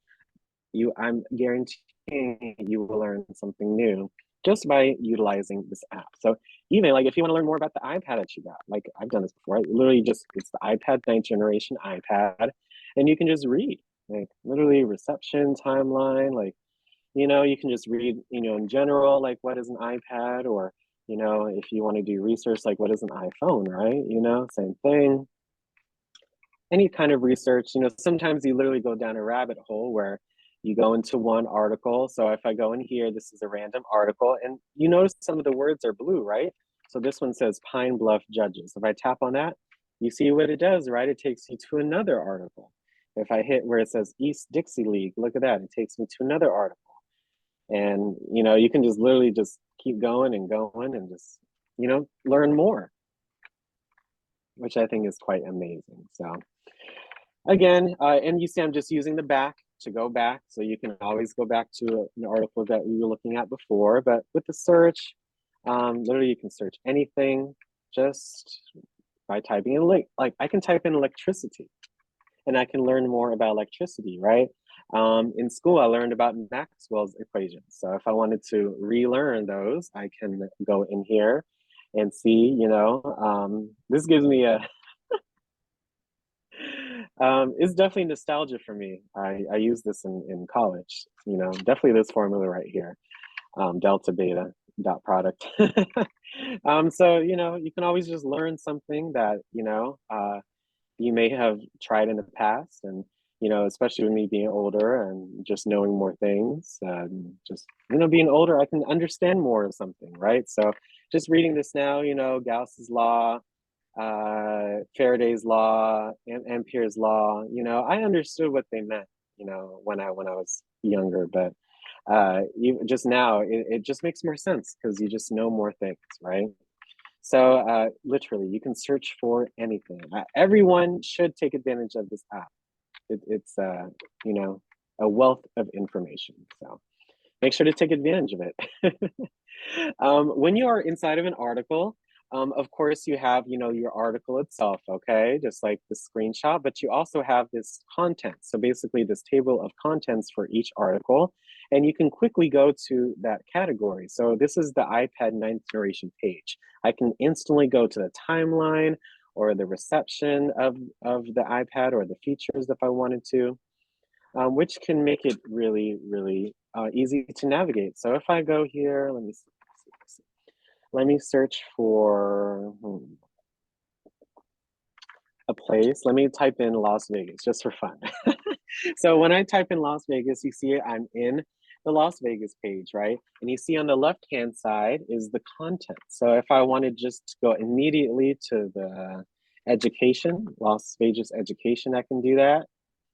I'm guaranteeing you will learn something new just by utilizing this app. So even like if you want to learn more about the iPad that you got, like I've done this before, literally just it's the iPad 9th generation iPad, and you can just read like literally reception timeline, like you can just read in general like what is an iPad, or if you want to do research like what is an iPhone, right? Same thing. Any kind of research, sometimes you literally go down a rabbit hole where you go into one article. So if I go in here, this is a random article, and you notice some of the words are blue, right? So this one says Pine Bluff Judges. If I tap on that, you see what it does, right? It takes you to another article. If I hit where it says East Dixie League, look at that. It takes me to another article. And, you can just literally just keep going and going and just, learn more, which I think is quite amazing. So again, and you see I'm just using the back to go back. So you can always go back to an article that we were looking at before. But with the search, literally you can search anything just by typing in like I can type in electricity and I can learn more about electricity, right? In school, I learned about Maxwell's equations. So if I wanted to relearn those, I can go in here and see, this gives me a, it's definitely nostalgia for me. I used this in college, definitely this formula right here, delta beta dot product. So, you can always just learn something that, you may have tried in the past, and especially with me being older and just knowing more things, just being older, I can understand more of something, right? So just reading this now, Gauss's law, Faraday's law, Ampere's law, I understood what they meant, when I was younger, but even just now it just makes more sense because you just know more things, right? So literally, you can search for anything. Everyone should take advantage of this app. It's a wealth of information. So make sure to take advantage of it. When you are inside of an article, of course, you have your article itself, okay, just like the screenshot, but you also have this content. So basically, this table of contents for each article, and you can quickly go to that category. So this is the iPad 9th generation page. I can instantly go to the timeline or the reception of the iPad or the features if I wanted to, which can make it really, really easy to navigate. So if I go here, let me see. Let me search for a place. Let me type in Las Vegas just for fun. So when I type in Las Vegas, you see I'm in the Las Vegas page, right? And you see on the left-hand side is the content. So if I wanted just to go immediately to the education, Las Vegas education, I can do that.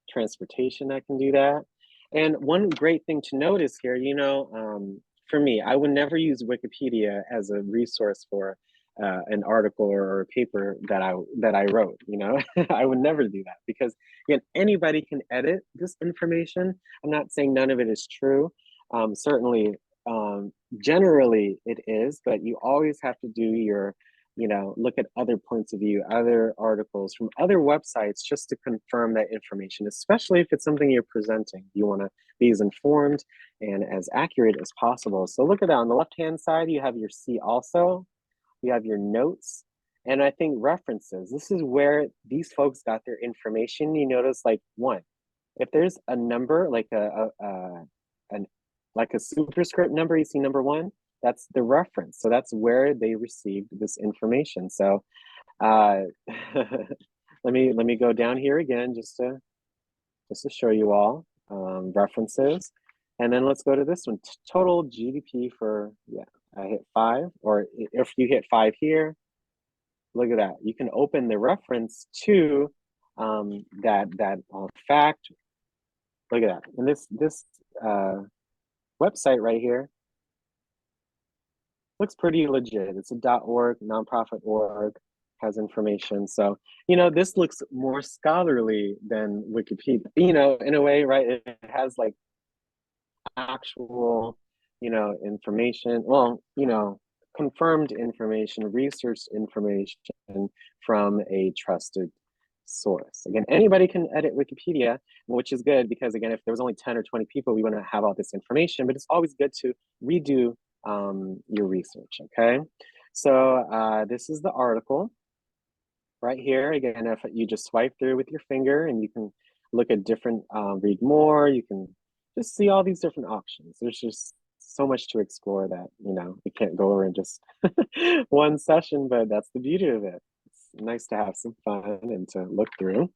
Transportation, I can do that. And one great thing to notice here, for me, I would never use Wikipedia as a resource for an article or a paper that I wrote. I would never do that because again, anybody can edit this information. I'm not saying none of it is true. Certainly, generally it is, but you always have to do your look at other points of view, other articles from other websites just to confirm that information, especially if it's something you're presenting. You want to be as informed and as accurate as possible. So look at that. On the left-hand side, you have your see also, you have your notes, and I think references. This is where these folks got their information. You notice like one, if there's a number like like a superscript number, you see number 1, that's the reference. So that's where they received this information. So let me go down here again just to show you all references. And then let's go to this one, total GDP for, yeah, I hit 5, or if you hit 5 here, look at that. You can open the reference to that fact. Look at that. And this website right here looks pretty legit. It's a .org, nonprofit org, has information. So, you know, this looks more scholarly than Wikipedia, you know, in a way, right? It has like actual, you know, information, well, you know, confirmed information, researched information from a trusted source. Again, anybody can edit Wikipedia, which is good because, again, if there was only 10 or 20 people, we wouldn't have all this information, but it's always good to redo your research, okay? So this is the article right here. Again, if you just swipe through with your finger and you can look at different, read more, you can just see all these different options. There's just so much to explore that, you know, we can't go over in just one session, but that's the beauty of it. It's nice to have some fun and to look through.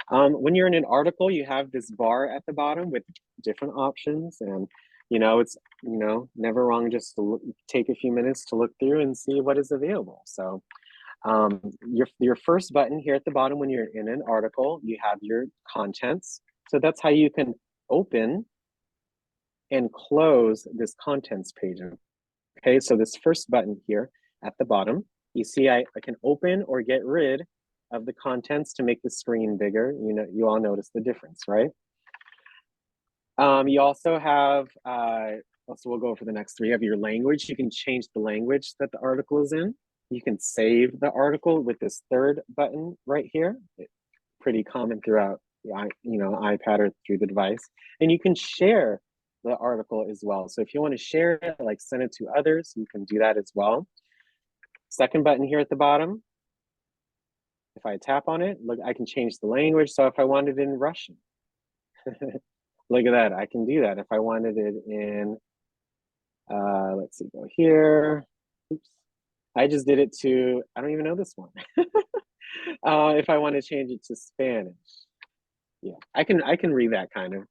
When you're in an article, you have this bar at the bottom with different options, and you know, it's, you know, never wrong just to take a few minutes to look through and see what is available. So your first button here at the bottom when you're in an article, you have your contents. So that's how you can open and close this contents page. Okay, so this first button here at the bottom, you see I can open or get rid of the contents to make the screen bigger. You know, you all notice the difference, right? You also have, so we'll go for the next 3. You have your language. You can change the language that the article is in. You can save the article with this third button right here. It's pretty common throughout the iPad or through the device. And you can share the article as well. So if you want to share it, like send it to others, you can do that as well. Second button here at the bottom, if I tap on it, look, I can change the language. So if I wanted it in Russian, look at that, I can do that. If I wanted it in, let's see, go here. Oops. I just did it to, I don't even know this one. If I want to change it to Spanish, yeah, I can read that kind of.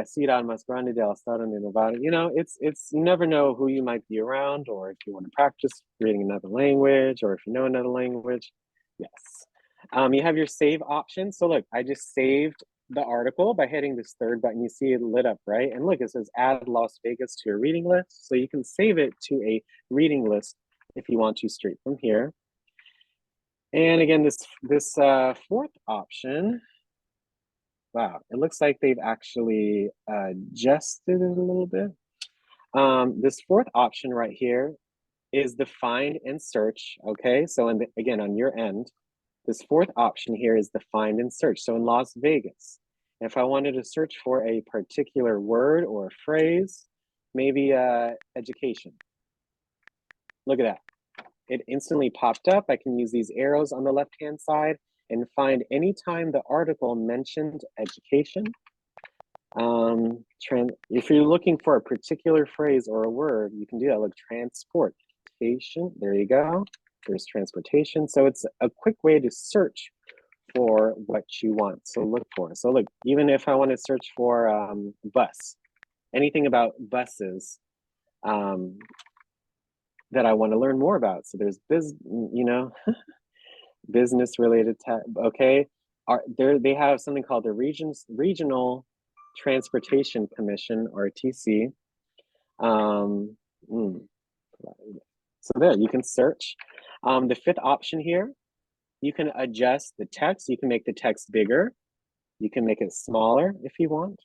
Ciudad más grande del estado de Nevada. You know, it's you never know who you might be around, or if you want to practice reading another language, or if you know another language. Yes. You have your save option. So look, I just saved the article by hitting this third button. You see it lit up, right? And look, it says add Las Vegas to your reading list. So you can save it to a reading list if you want to straight from here. And again, this fourth option, wow, it looks like they've actually adjusted it a little bit. This fourth option right here is the find and search, okay? So again, on your end, this fourth option here is the find and search. So in Las Vegas, if I wanted to search for a particular word or a phrase, maybe education. Look at that. It instantly popped up. I can use these arrows on the left-hand side and find anytime the article mentioned education. If you're looking for a particular phrase or a word, you can do that. Like transportation, there you go. There's transportation. So it's a quick way to search for what you want. So look for. So look, even if I want to search for bus, anything about buses that I want to learn more about. So there's business related tab. Okay, they have something called the Regional Transportation Commission, RTC. So there, you can search. The fifth option here, you can adjust the text. You can make the text bigger. You can make it smaller if you want.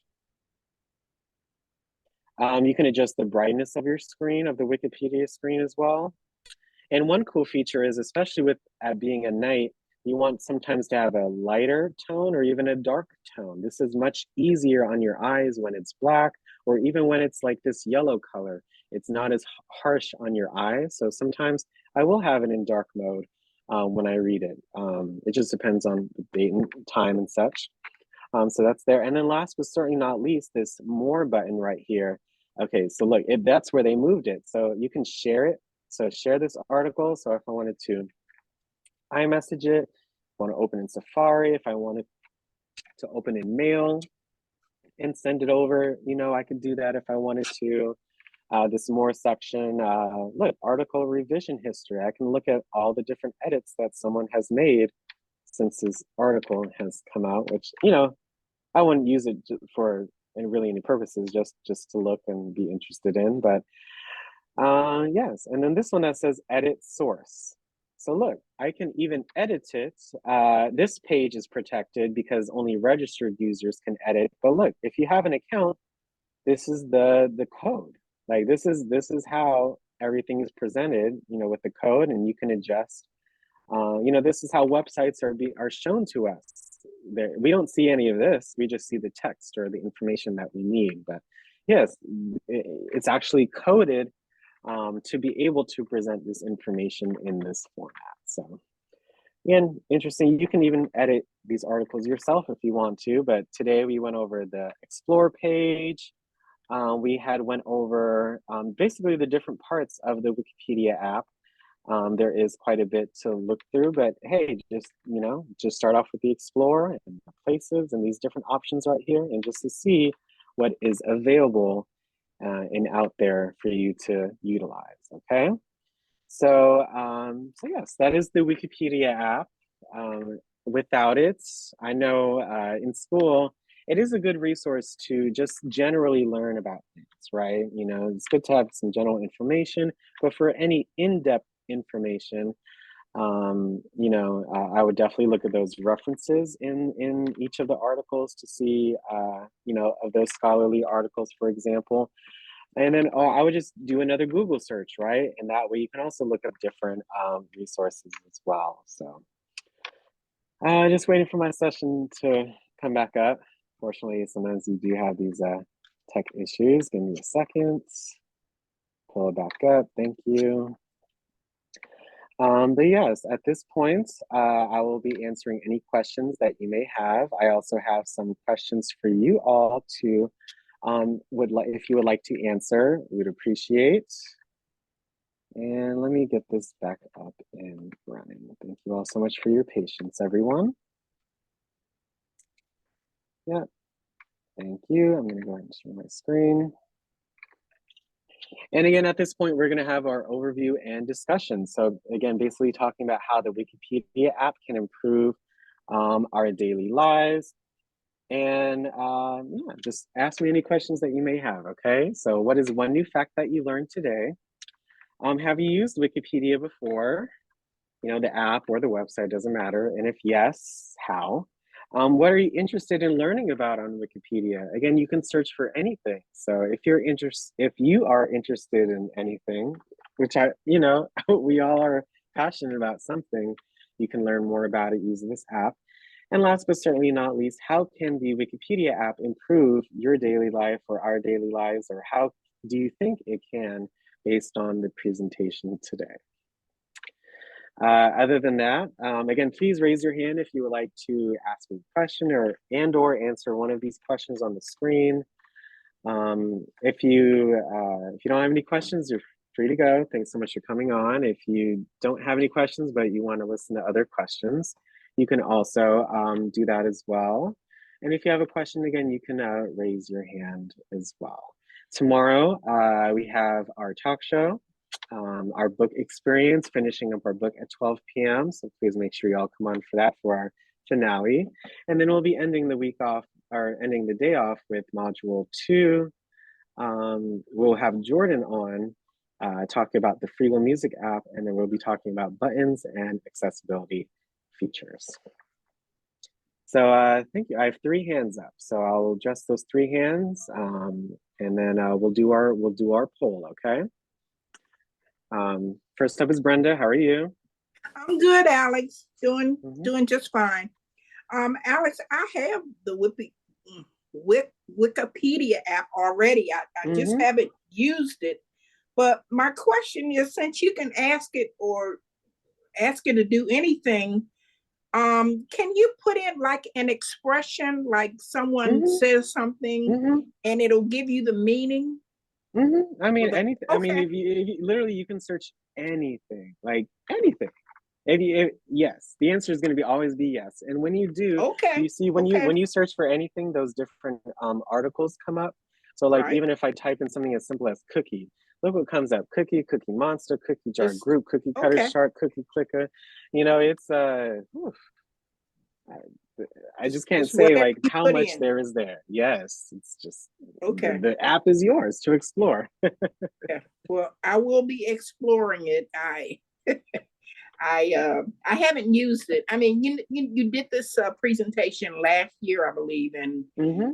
You can adjust the brightness of your screen, of the Wikipedia screen as well. And one cool feature is, especially with being at night, you want sometimes to have a lighter tone or even a dark tone. This is much easier on your eyes when it's black, or even when it's like this yellow color. It's not as harsh on your eyes. So sometimes I will have it in dark mode when I read it. It just depends on the date and time and such. So that's there. And then last but certainly not least, this more button right here. Okay, so look, that's where they moved it. So you can share it. So share this article. So if I wanted to iMessage it, I want to open in Safari, if I wanted to open in Mail and send it over, you know, I could do that if I wanted to. This more section, look, article revision history. I can look at all the different edits that someone has made since this article has come out, which, you know, I wouldn't use it for really any purposes, just to look and be interested in. But yes, and then this one that says edit source. So look, I can even edit it. This page is protected because only registered users can edit. But look, if you have an account, this is the code. Like this is how everything is presented, you know, with the code, and you can adjust. You know, this is how websites are shown to us. We don't see any of this. We just see the text or the information that we need. But yes, it's actually coded to be able to present this information in this format. So again, interesting. You can even edit these articles yourself if you want to. But today we went over the Explore page. We had went over basically the different parts of the Wikipedia app. There is quite a bit to look through, but hey, just, you know, just start off with the Explore and the places and these different options right here, and just to see what is available and out there for you to utilize, okay? So, so yes, that is the Wikipedia app. Without it, I know in school, it is a good resource to just generally learn about things, right? You know, it's good to have some general information, but for any in-depth information, you know, I would definitely look at those references in each of the articles to see, you know, of those scholarly articles, for example. And then I would just do another Google search, right? And that way you can also look up different resources as well. So just waiting for my session to come back up. Fortunately, sometimes you do have these tech issues. Give me a second. Pull it back up. Thank you. But yes, at this point, I will be answering any questions that you may have. I also have some questions for you all to, if you would like to answer, we would appreciate. And let me get this back up and running. Thank you all so much for your patience, everyone. Yeah, thank you. I'm gonna go ahead and share my screen. And again, at this point, we're going to have our overview and discussion. So again, basically talking about how the Wikipedia app can improve our daily lives. And yeah, just ask me any questions that you may have, okay? So what is one new fact that you learned today? Have you used Wikipedia before? You know, the app or the website, doesn't matter. And if yes, how? What are you interested in learning about on Wikipedia? Again, you can search for anything. So if you are interested in anything, which you know, we all are passionate about something, you can learn more about it using this app. And last but certainly not least, how can the Wikipedia app improve your daily life or our daily lives, or how do you think it can based on the presentation today? Other than that, again, please raise your hand if you would like to ask a question or answer one of these questions on the screen. If you don't have any questions, you're free to go. Thanks so much for coming on. If you don't have any questions, but you want to listen to other questions, you can also do that as well. And if you have a question, again, you can raise your hand as well. Tomorrow, we have our talk show. Our book experience, finishing up our book at 12 p.m. So please make sure you all come on for that for our finale. And then we'll be ending the week off, or ending the day off with module 2. We'll have Jordan on talking about the Free Will Music app, and then we'll be talking about buttons and accessibility features. So thank you. I have 3 hands up, so I'll address those 3 hands, and then we'll do our poll. Okay. First up is Brenda. How are you? I'm good, Alex. Doing just fine. Alex, I have the Wikipedia app already. I just haven't used it. But my question is, since you can ask it to do anything, Can you put in like an expression, like someone says something and it'll give you the meaning? I mean, anything. I mean, Okay. if you literally, you can search anything, like anything. Yes, the answer is going to be always be yes. And when you do, Okay. you see when you search for anything, those different articles come up. So like Right. even if I type in something as simple as cookie, look what comes up: cookie, cookie monster, cookie jar Just group, cookie cutter okay. shark, cookie clicker. You know, it's oof, I just can't It's say whatever like you how put much in. there is there. Yes, it's just Okay. the app is yours to explore. Yeah. Well, I will be exploring it. I haven't used it. I mean, you did this presentation last year, I believe, and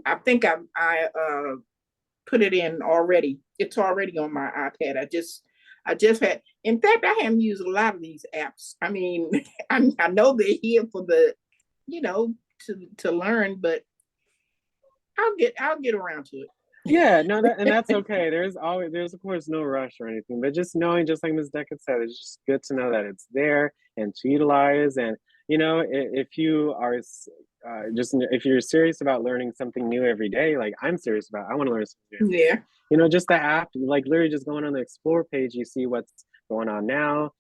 I think I put it in already. It's already on my iPad. I just had. In fact, I haven't used a lot of these apps. I mean, I know they're here for the, to learn, but I'll get around to it. Yeah, no, that's okay. There's of course no rush or anything, but just knowing, just like Ms. Deckard said, it's just good to know that it's there and to utilize. And if you are if you're serious about learning something new every day, like I'm serious about, I want to learn something new. Yeah. Just the app, like literally just going on the explore page, you see what's going on now,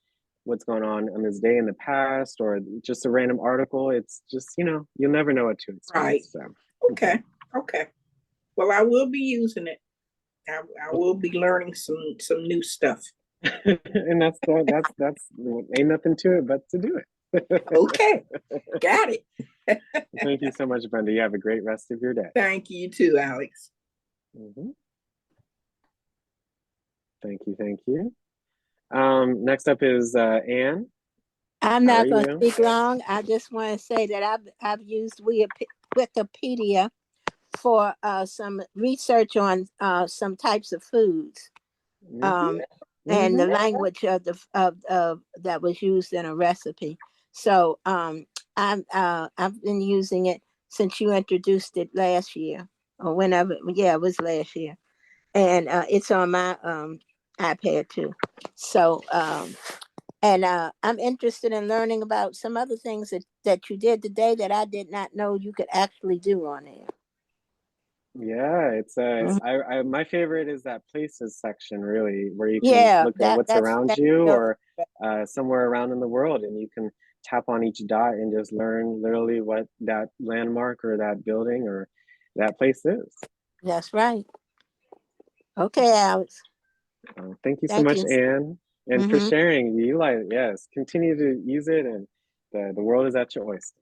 what's going on this day in the past, or just a random article. It's just, you'll never know what to expect. Right. So. Okay. Okay. Well, I will be using it. I will be learning some new stuff. And that's ain't nothing to it but to do it. Okay. Got it. Thank you so much, Brenda. You have a great rest of your day. Thank you too, Alex. Thank you. Next up is Anne. I'm not going to speak long. I just want to say that I've used Wikipedia for some research on some types of foods, and the language of that was used in a recipe. So I've been using it since you introduced it last year or whenever. Yeah, it was last year, and it's on my iPad too. So and I'm interested in learning about some other things that you did today that I did not know you could actually do on there. Yeah, it's my favorite is that places section, really, where you can look at what's around you or somewhere around in the world, and you can tap on each dot and just learn literally what that landmark or that building or that place is. That's right. Okay, Alex. Thank you so much, Anne, and for sharing. Yes, continue to use it, and the world is at your oyster.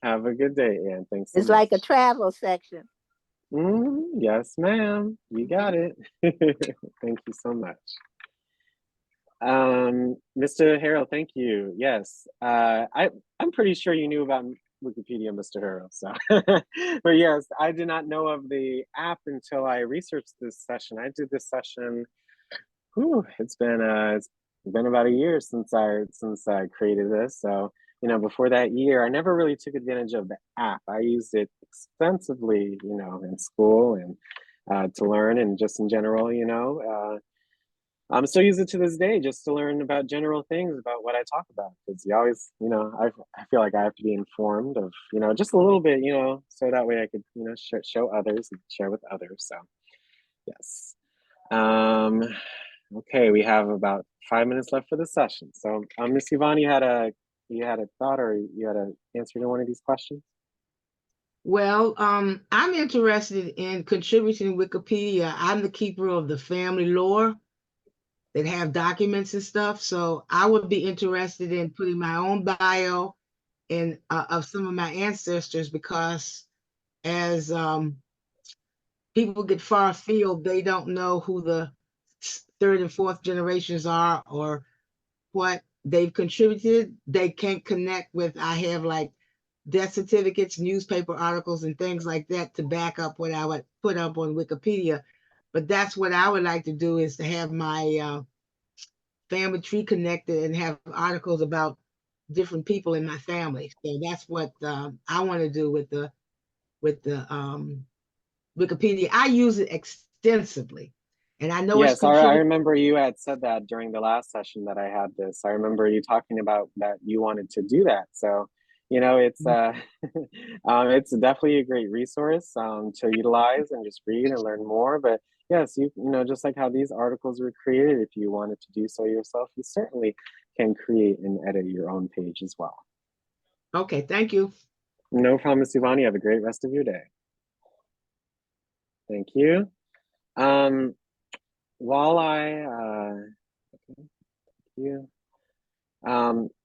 Have a good day, Anne. Thanks so much. It's like a travel section. Yes, ma'am. You got it. Thank you so much. Mr. Harrell, thank you. Yes, I'm pretty sure you knew about Wikipedia, Mr. Harrell. So, but yes, I did not know of the app until I researched this session. I did this session. It's been about a year since I created this. So, before that year, I never really took advantage of the app. I used it extensively, in school and to learn and just in general, I'm still use it to this day just to learn about general things about what I talk about. Because you always, I feel like I have to be informed of, just a little bit, so that way I could, show others and share with others. So, yes. Okay, we have about 5 minutes left for the session. So, Ms. Yvonne, you had a thought or you had an answer to one of these questions? Well, I'm interested in contributing to Wikipedia. I'm the keeper of the family lore that have documents and stuff. So I would be interested in putting my own bio in of some of my ancestors, because as people get far afield, they don't know who the third and fourth generations are or what they've contributed. They can't connect with, I have like death certificates, newspaper articles, and things like that to back up what I would put up on Wikipedia. But that's what I would like to do, is to have my family tree connected and have articles about different people in my family. So that's what I want to do with the Wikipedia. I use it extensively, And I know it's Yes, I contributing. remember you had said that during the last session that I had this. I remember you talking about that you wanted to do that. So, it's definitely a great resource to utilize and just read and learn more. But yes, just like how these articles were created, if you wanted to do so yourself, you certainly can create and edit your own page as well. Okay, thank you. No problem, Ms. Ivani. Have a great rest of your day. Thank you. While thank you.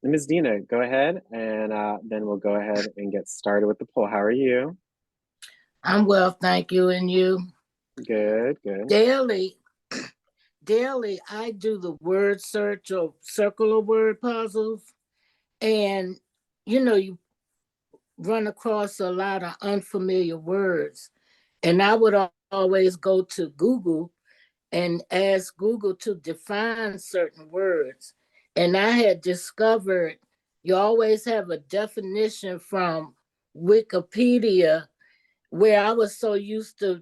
Ms. Dina, go ahead, and then we'll go ahead and get started with the poll. How are you? I'm well, thank you. And you? Good, good. Daily, I do the word search or circle of word puzzles. And, you run across a lot of unfamiliar words. And I would always go to Google and ask Google to define certain words. And I had discovered you always have a definition from Wikipedia, where I was so used to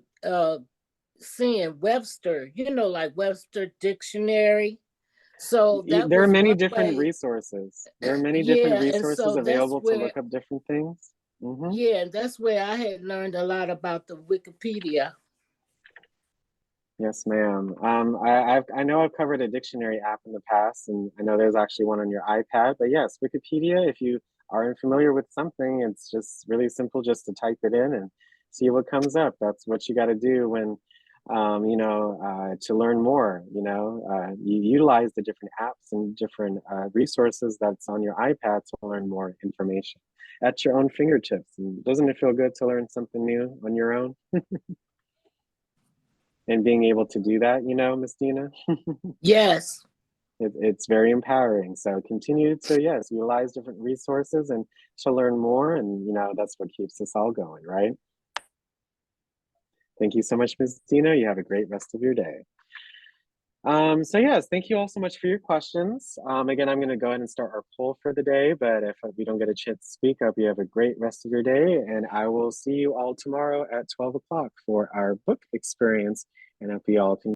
seeing Webster, like Webster Dictionary. So that There are was many one different way. resources. There are many different Yeah, and resources so that's available to where, look up different things. yeah, that's where I had learned a lot about the Wikipedia. Yes, ma'am. I know I've covered a dictionary app in the past, and I know there's actually one on your iPad. But yes, Wikipedia, if you are unfamiliar with something, it's just really simple just to type it in and see what comes up. That's what you got to do when, to learn more. You utilize the different apps and different resources that's on your iPad to learn more information at your own fingertips. And doesn't it feel good to learn something new on your own? And being able to do that, Miss Dina, Yes. it's very empowering. So continue to, yes, utilize different resources and to learn more. And, that's what keeps us all going, right? Thank you so much, Miss Dina. You have a great rest of your day. So yes, thank you all so much for your questions. Again, I'm going to go ahead and start our poll for the day, but if we don't get a chance to speak, I hope you have a great rest of your day, and I will see you all tomorrow at 12 o'clock for our book experience, and I hope you all can